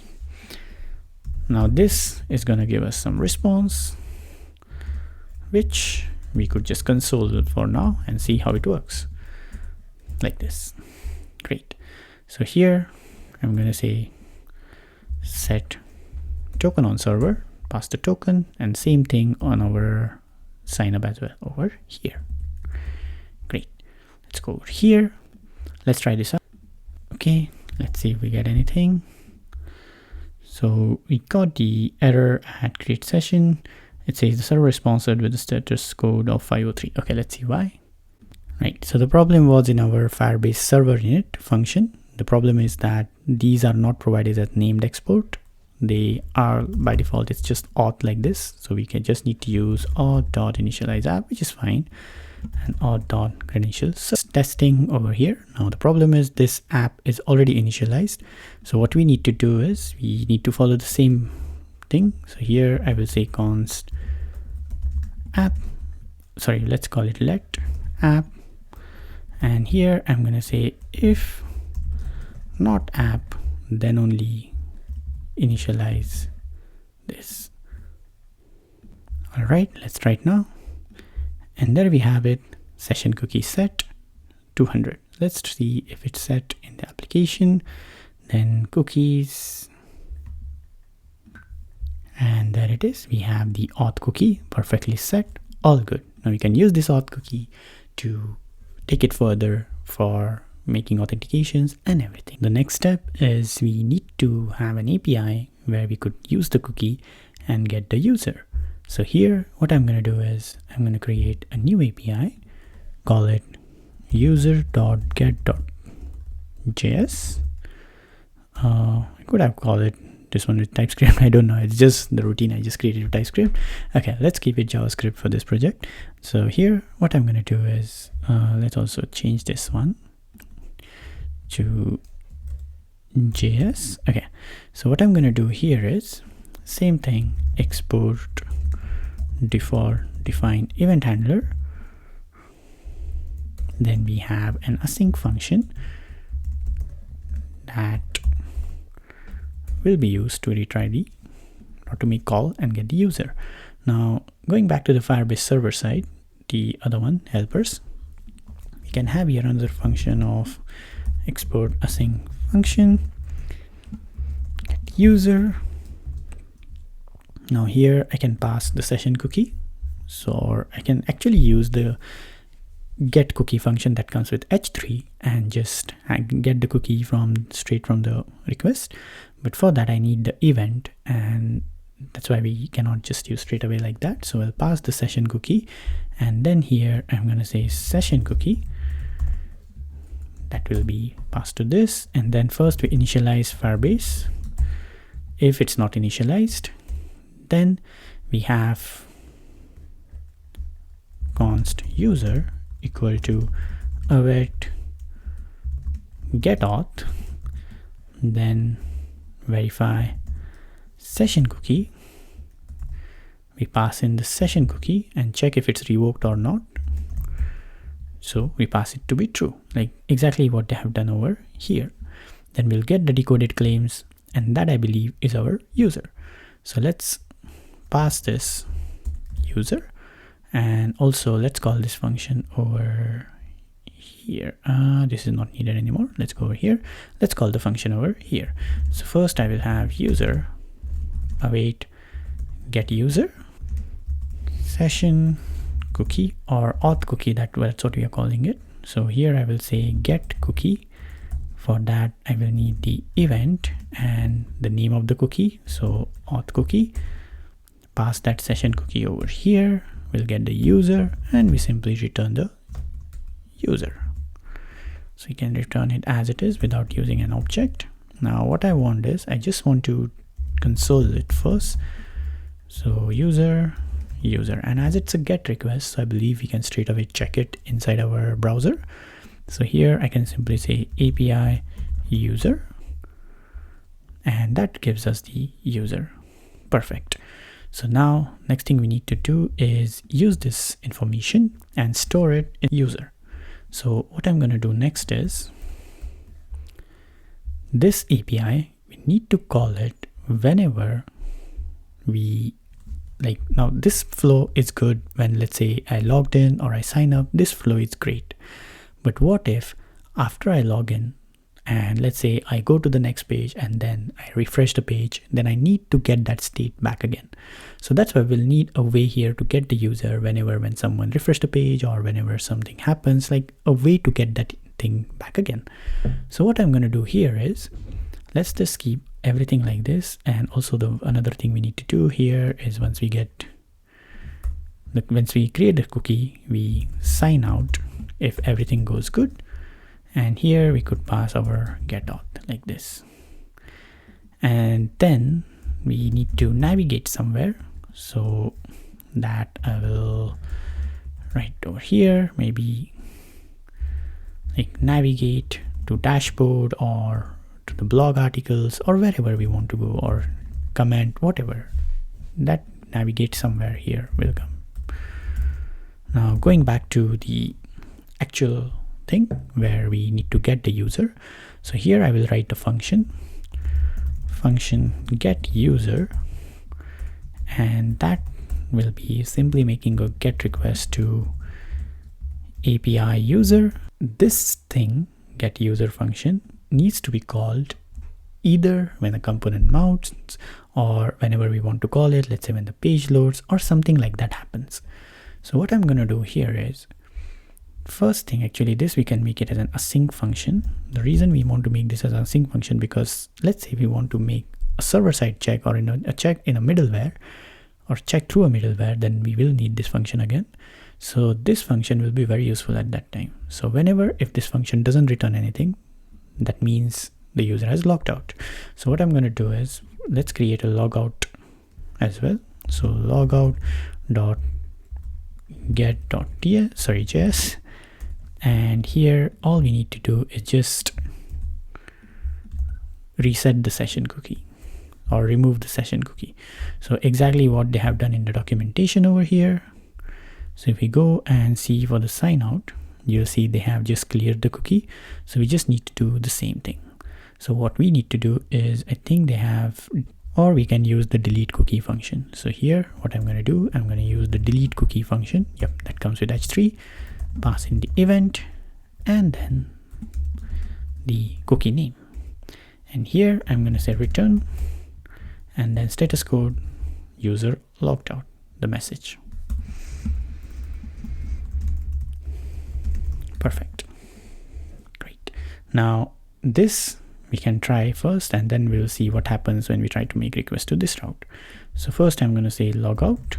Now this is going to give us some response, which we could just console for now and see how it works like this. Great. So here I'm going to say set token on server, pass the token, and same thing on our sign up as well over here. Great. Let's go over here. Let's try this out. Okay, let's see if we get anything. So we got the error at create session. It says the server responded with the status code of 503. Okay, let's see why. Right, so the problem was in our Firebase server init function. The problem is that these are not provided as named export. they are by default, it's just auth like this. So we can just need to use auth.initialize app, which is fine, and auth.credentials. So testing over here. Now the problem is this app is already initialized. So what we need to do is we need to follow the same thing. So here I will say const app, sorry, let's call it let app. And here I'm going to say if not app, then only initialize this. All right, let's try it now. And there we have it, session cookie set 200. Let's see if it's set in the application, then cookies. And there it is. We have the auth cookie perfectly set, all good. Now we can use this auth cookie to take it further for making authentications and everything. The next step is we need to have an API where we could use the cookie and get the user. So here, what I'm going to do is I'm going to create a new API, call it user.get.js. I could have called it this one with TypeScript. I don't know. It's just the routine I just created with TypeScript. Okay, let's keep it JavaScript for this project. So here, what I'm going to do is let's also change this one to JS. Okay, so what I'm going to do here is same thing, export default define event handler. Then we have an async function that will be used to retry the, or to make call and get the user. Now going back to the Firebase server side, the other one, helpers, we can have here another function of export async function get user. Now here I can pass the session cookie, so I can actually use the get cookie function that comes with h3 and just get the cookie straight from the request. But for that I need the event, and that's why we cannot just use straight away like that. So I'll pass the session cookie, and then here I'm going to say session cookie that will be passed to this. And then first we initialize Firebase. If it's not initialized, then we have const user equal to await get auth, then verify session cookie. We pass in the session cookie and check if it's revoked or not. So we pass it to be true, like exactly what they have done over here. Then we'll get the decoded claims, and that I believe is our user. So let's pass this user, and also let's call this function over here. This is not needed anymore. Let's go over here. Let's call the function over here. So first I will have user await get user session cookie or auth cookie, that's what we are calling it. So here I will say get cookie. For that I will need the event and the name of the cookie, so auth cookie. Pass that session cookie over here. We'll get the user, and we simply return the user. So you can return it as it is without using an object. Now what I want is I just want to console it first. So user, and as it's a get request, so I believe we can straight away check it inside our browser. So here I can simply say API user, and that gives us the user. Perfect. So now next thing we need to do is use this information and store it in user. So what I'm going to do next is this API, we need to call it whenever we like. Now this flow is good when, let's say, I logged in or I sign up. This flow is great. But what if after I log in and let's say I go to the next page and then I refresh the page, then I need to get that state back again. So that's why we'll need a way here to get the user when someone refresh the page or whenever something happens, like a way to get that thing back again. So what I'm going to do here is let's just keep everything like this. And also another thing we need to do here is once we create the cookie, we sign out if everything goes good. And here we could pass our get auth like this. And then we need to navigate somewhere. So that I will write over here, maybe like navigate to dashboard or to the blog articles or wherever we want to go, or comment, whatever. That navigate somewhere here will come. Now going back to the actual thing where we need to get the user. So here I will write the function get user, and that will be simply making a get request to API user. This thing get user function needs to be called either when the component mounts or whenever we want to call it, let's say when the page loads or something like that happens. So what I'm going to do here is, first thing, actually this we can make it as an async function. The reason we want to make this as an async function, because let's say we want to make a server-side check or a check in a middleware or check through a middleware, then we will need this function again. So this function will be very useful at that time. So whenever, if this function doesn't return anything, that means the user has logged out. So what I'm going to do is, let's create a logout as well. So logout.get.js, and here all we need to do is just reset the session cookie or remove the session cookie. So exactly what they have done in the documentation over here. So if we go and see for the sign out, you'll see they have just cleared the cookie. So we just need to do the same thing. So what we need to do is, I think they have, or we can use the delete cookie function. So here, what I'm going to do, I'm going to use the delete cookie function. Yep, that comes with h3, pass in the event, and then the cookie name. And here I'm going to say return, and then status code user logged out, the message. Perfect. Great. Now this we can try first, and then we'll see what happens when we try to make request to this route. So first I'm going to say logout.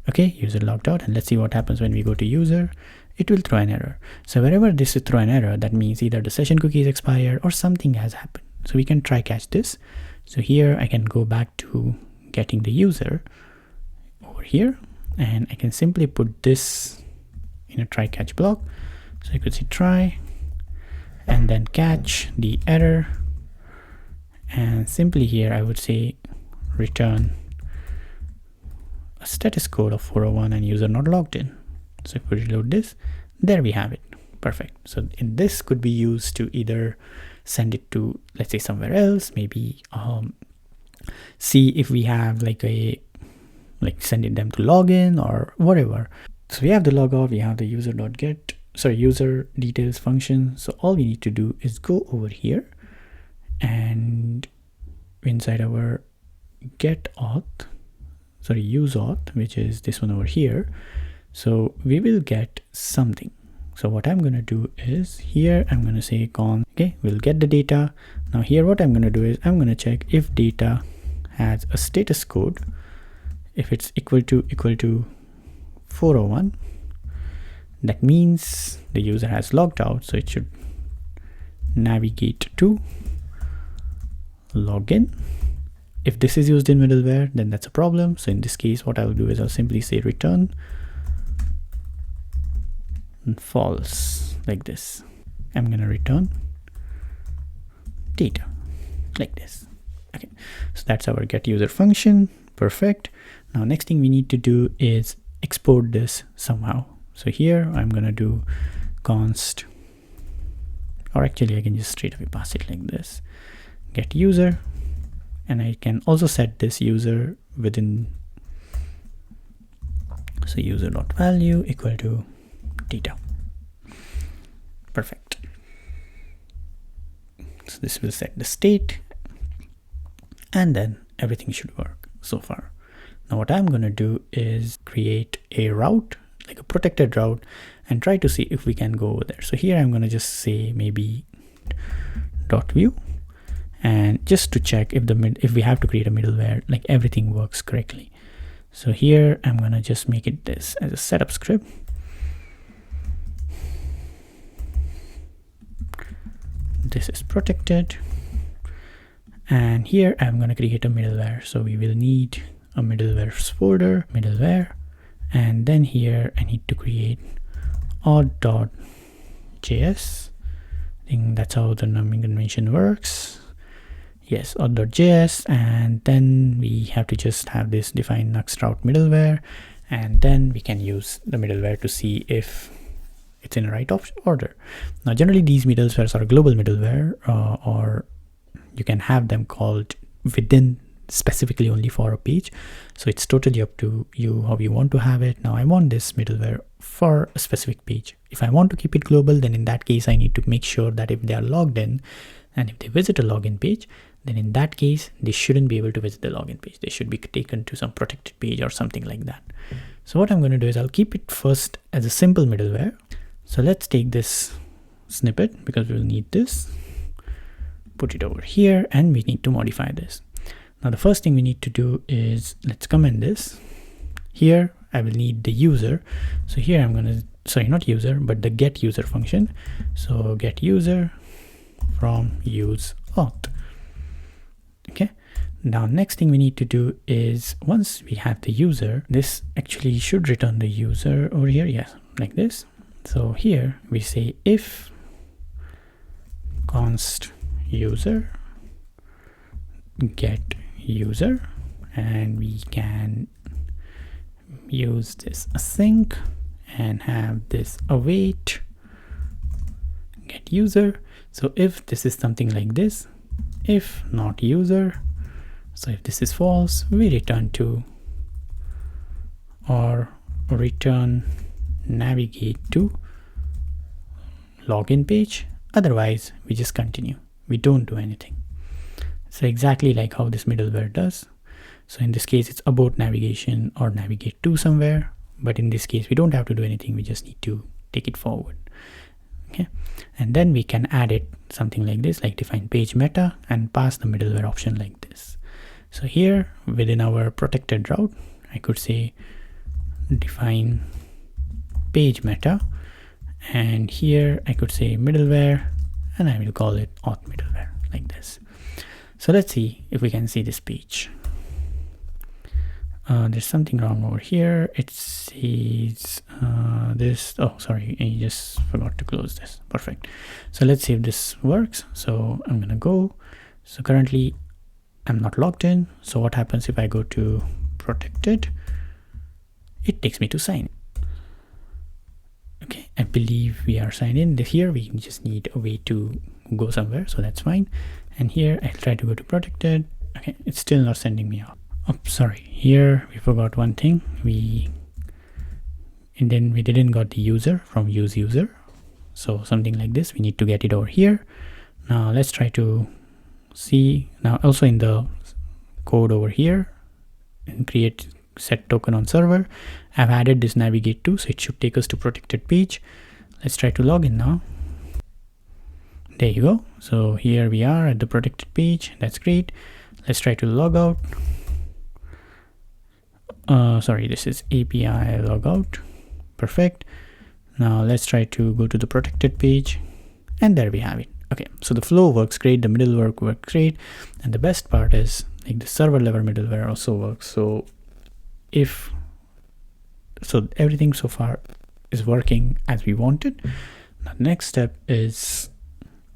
Okay, user logged out, and let's see what happens when we go to user. It will throw an error. So wherever this is throw an error, that means either the session cookie is expired or something has happened. So we can try catch this. So here I can go back to getting the user over here, and I can simply put this in a try catch block. So you could see try and then catch the error, and simply here I would say return a status code of 401 and user not logged in. So if we reload this, there we have it. Perfect. So in this could be used to either send it to, let's say, somewhere else, maybe see if we have like sending them to login or whatever. So we have the logout, we have the user details function. So all we need to do is go over here and inside our use auth, which is this one over here. So we will get something. So what I'm going to do is here I'm going to say con, okay, we'll get the data. Now here what I'm going to do is I'm going to check if data has a status code. If it's equal to 401, that means the user has logged out. So it should navigate to login. If this is used in middleware, then that's a problem. So in this case, what I'll do is I'll simply say return false, like this. I'm going to return data like this. Okay, so that's our get user function. Perfect. Now next thing we need to do is export this somehow. So here I'm going to do const, or actually I can just straight away pass it like this, get user, and I can also set this user within, so user.value equal to data. Perfect. So this will set the state, and then everything should work so far. Now what I'm going to do is create a route, like a protected route, and try to see if we can go over there. So here I'm going to just say maybe .view, and just to check if we have to create a middleware, like everything works correctly. So here I'm going to just make it this as a setup script. This is protected, And here I'm going to create a middleware. So we will need a middleware folder, middleware. And then here I need to create auth.js. I think that's how the naming convention works. Yes, auth.js. And then we have to just have this define Nuxt route middleware. And then we can use the middleware to see if it's in the right order. Now, generally these middlewares are global middleware, or you can have them called within specifically only for a page. So it's totally up to you how you want to have it. Now I want this middleware for a specific page. If I want to keep it global, then in that case, I need to make sure that if they are logged in and if they visit a login page, then in that case, they shouldn't be able to visit the login page. They should be taken to some protected page or something like that. So what I'm going to do is I'll keep it first as a simple middleware. So let's take this snippet because we'll need this, put it over here, and we need to modify this. Now the first thing we need to do is let's comment this. Here I will need the user. So here I'm going to, sorry, not user, but the get user function. So get user from use auth. Okay. Now next thing we need to do is once we have the user, this actually should return the user over here. Yes, like this. So here we say if const user get user, and we can use this async and have this await get user. So if this is something like this, if not user, so if this is false, we return to or return navigate to login page. Otherwise we just continue, we don't do anything. So exactly like how this middleware does. So in this case, it's about navigation or navigate to somewhere. But in this case, we don't have to do anything. We just need to take it forward. Okay. And then we can add it something like this, like define page meta and pass the middleware option like this. So here within our protected route, I could say define page meta. And here I could say middleware, and I will call it auth middleware like this. So let's see if we can see this page. There's something wrong over here. It says this. Oh, sorry, I just forgot to close this. Perfect. So let's see if this works. So I'm gonna go. So currently I'm not logged in. So what happens if I go to protected? It takes me to sign in. Okay, I believe we are signed in. Here we just need a way to go somewhere, so that's fine. And here I'll try to go to protected. Okay, it's still not sending me out. Oh, sorry. Here we forgot one thing. We didn't got the user from use user. So something like this, we need to get it over here. Now let's try to see. Now also in the code over here, and create set token on server, I've added this navigate to, so it should take us to protected page. Let's try to log in now. There you go. So here we are at the protected page. That's great. Let's try to log out. Sorry, this is API logout. Perfect. Now let's try to go to the protected page, and there we have it. Okay, so the flow works great, the middleware works great, and the best part is like the server level middleware also works. So everything so far is working as we wanted. Now the next step is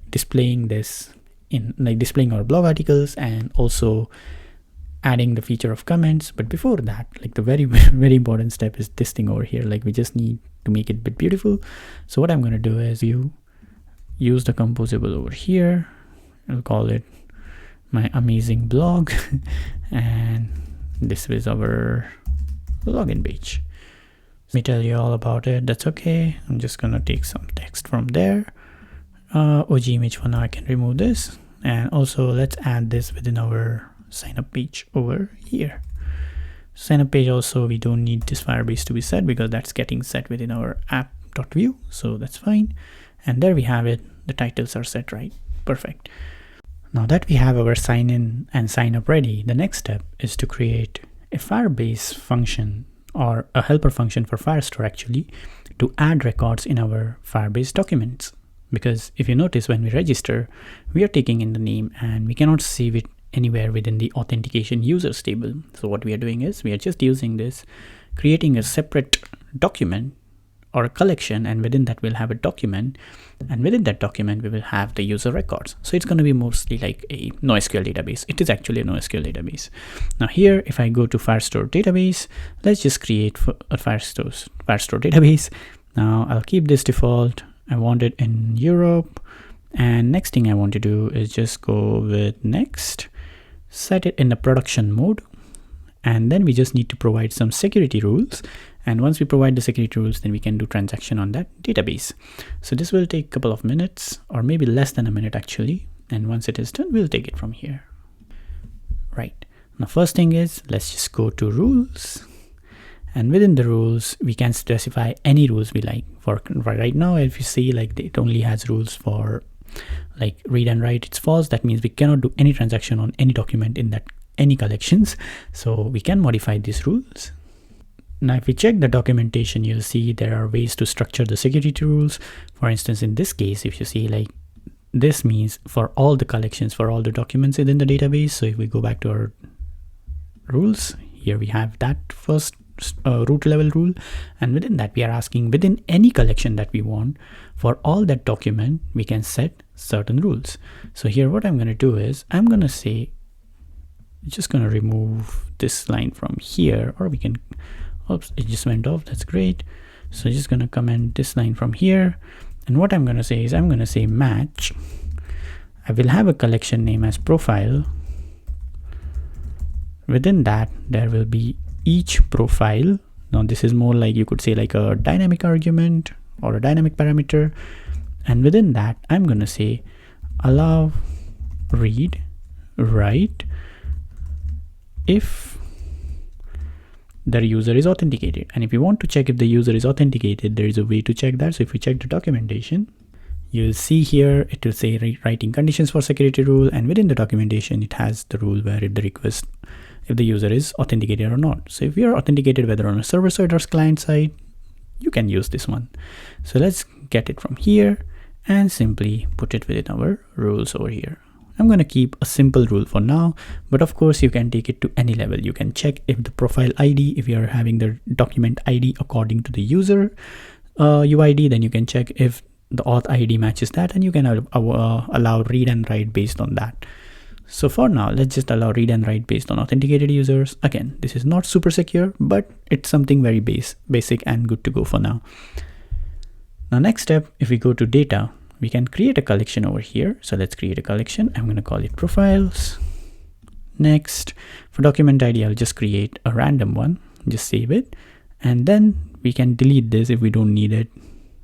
displaying this in displaying our blog articles and also adding the feature of comments. But before that, like the very very important step is this thing over here. Like we just need to make it a bit beautiful. So what I'm going to do is use the composable over here. I'll call it my amazing blog and this is our login page. Let me tell you all about it. That's okay. I'm just gonna take some text from there. OG image for now, I can remove this. And also let's add this within our sign up page over here. Sign up page also, we don't need this Firebase to be set because that's getting set within our app.view. So that's fine. And there we have it. The titles are set right. Perfect. Now that we have our sign in and sign up ready, the next step is to create a Firebase function or a helper function for Firestore actually to add records in our Firebase documents. Because if you notice when we register, we are taking in the name and we cannot save it anywhere within the authentication users table. So what we are doing is we are just using this, creating a separate document or a collection, and within that we'll have a document, and within that document we will have the user records. So it's going to be mostly like a NoSQL database. It is actually a NoSQL database. Now here, if I go to Firestore database, let's just create a Firestore database. Now I'll keep this default. I want it in Europe, and next thing I want to do is just go with next, set it in the production mode, and then we just need to provide some security rules. And once we provide the security rules, then we can do transaction on that database. So this will take a couple of minutes, or maybe less than a minute actually. And once it is done, we'll take it from here. Right. Now, first thing is, let's just go to rules. And within the rules, we can specify any rules we like. For right now, if you see, like, it only has rules for like read and write. It's false. That means we cannot do any transaction on any document in that any collections. So we can modify these rules. Now, if we check the documentation, you'll see there are ways to structure the security rules. For instance, in this case, if you see, like, this means for all the collections, for all the documents within the database. So if we go back to our rules, here we have that first root level rule. And within that, we are asking within any collection that we want, for all that document, we can set certain rules. So here, what I'm going to do is I'm going to say, just going to remove this line from here, or we can, oops, it just went off. That's great. So just going to comment this line from here. And what I'm going to say is I'm going to say match. I will have a collection name as profile. Within that, there will be each profile. Now this is more like, you could say, like a dynamic argument or a dynamic parameter. And within that, I'm going to say allow read, write if the user is authenticated. And if you want to check if the user is authenticated, there is a way to check that. So if we check the documentation, you'll see here it will say writing conditions for security rule, and within the documentation it has the rule where if the request, if the user is authenticated or not. So if you are authenticated whether on a server side or client side, you can use this one. So let's get it from here and simply put it within our rules over here. I'm going to keep a simple rule for now, but of course you can take it to any level. You can check if the profile ID, if you are having the document ID according to the user UID, then you can check if the auth ID matches that, and you can allow read and write based on that. So for now, let's just allow read and write based on authenticated users. Again, this is not super secure, but it's something very basic and good to go for now. Now, next step, if we go to data, we can create a collection over here. So let's create a collection. I'm going to call it profiles. Next, for document ID, I'll just create a random one, just save it. And then we can delete this if we don't need it,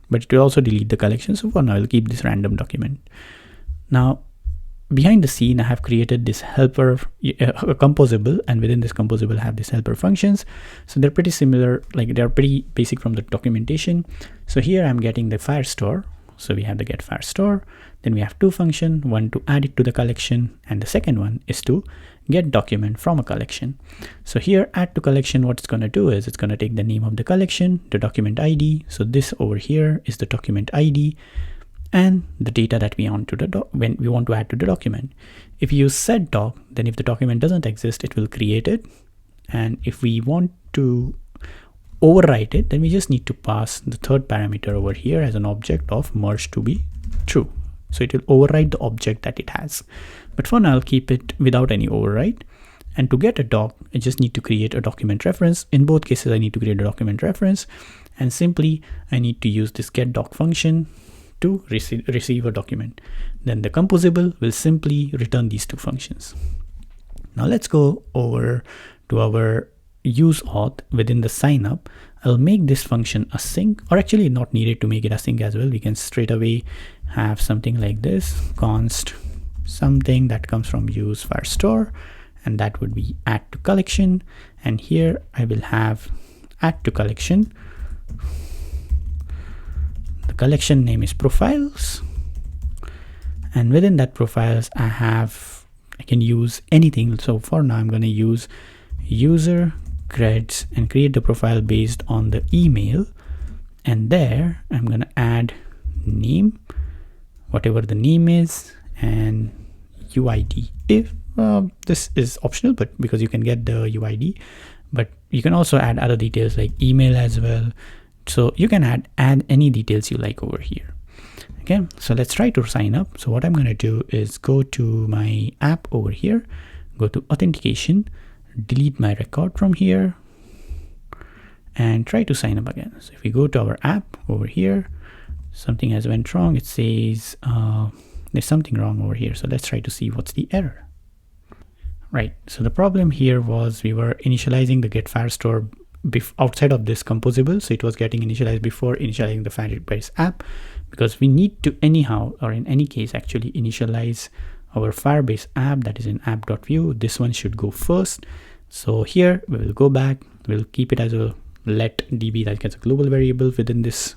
but it will also delete the collection. So for now, I'll keep this random document. Now, behind the scene, I have created this helper, a composable, and within this composable I have this helper functions. So they're pretty similar, like they're pretty basic from the documentation. So here I'm getting the Firestore. So we have the get Firestore. Then we have two functions, one to add it to the collection, and the second one is to get document from a collection. So here add to collection, what it's going to do is it's going to take the name of the collection, the document ID. So this over here is the document ID, and the data that we want to when we want to add to the document. If you use set doc, then if the document doesn't exist, it will create it. And if we want to overwrite it, then we just need to pass the third parameter over here as an object of merge to be true. So it will override the object that it has. But for now, I'll keep it without any override. And to get a doc, I just need to create a document reference. In both cases, I need to create a document reference. And simply, I need to use this get doc function to receive a document. Then the composable will simply return these two functions. Now let's go over to our use auth within the sign up. I'll make this function async, or actually not needed to make it async as well. We can straight away have something like this, const something that comes from use Firestore, and that would be add to collection. And here I will have add to collection. The collection name is profiles, and within that profiles I can use anything. So for now I'm going to use user creds and create the profile based on the email, and there I'm going to add name, whatever the name is, and UID if This is optional, but because you can get the UID, but you can also add other details like email as well. So you can add any details you like over here. Okay, so let's try to sign up. So what I'm going to do is go to my app over here, go to authentication, delete my record from here, and try to sign up again. So if we go to our app over here, something has went wrong. It says there's something wrong over here. So let's try to see what's the error. Right, so the problem here was we were initializing the get Firestore outside of this composable. So it was getting initialized before initializing the Firebase app, because we need to anyhow, or in any case, actually initialize our Firebase app that is in app.view. This one should go first. So here we will go back, we'll keep it as a let db, that gets a global variable within this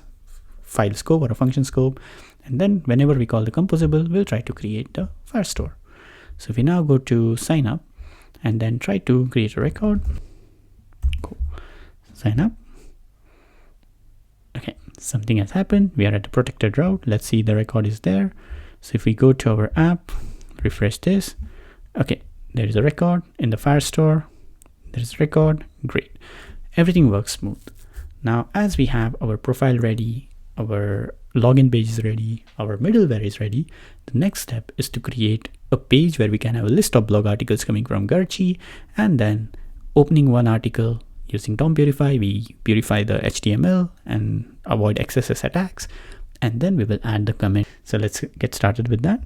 file scope or a function scope. And then whenever we call the composable, we'll try to create the Firestore. So if we now go to sign up and then try to create a record, cool. Sign up. Okay, something has happened. We are at the protected route. Let's see, the record is there. So if we go to our app, refresh this. Okay, there is a record in the Firestore. There is a record. Great. Everything works smooth. Now, as we have our profile ready, our login page is ready, our middleware is ready, the next step is to create a page where we can have a list of blog articles coming from Garchi, and then opening one article using DOM purify, we purify the HTML and avoid XSS attacks, and then we will add the comment. So let's get started with that.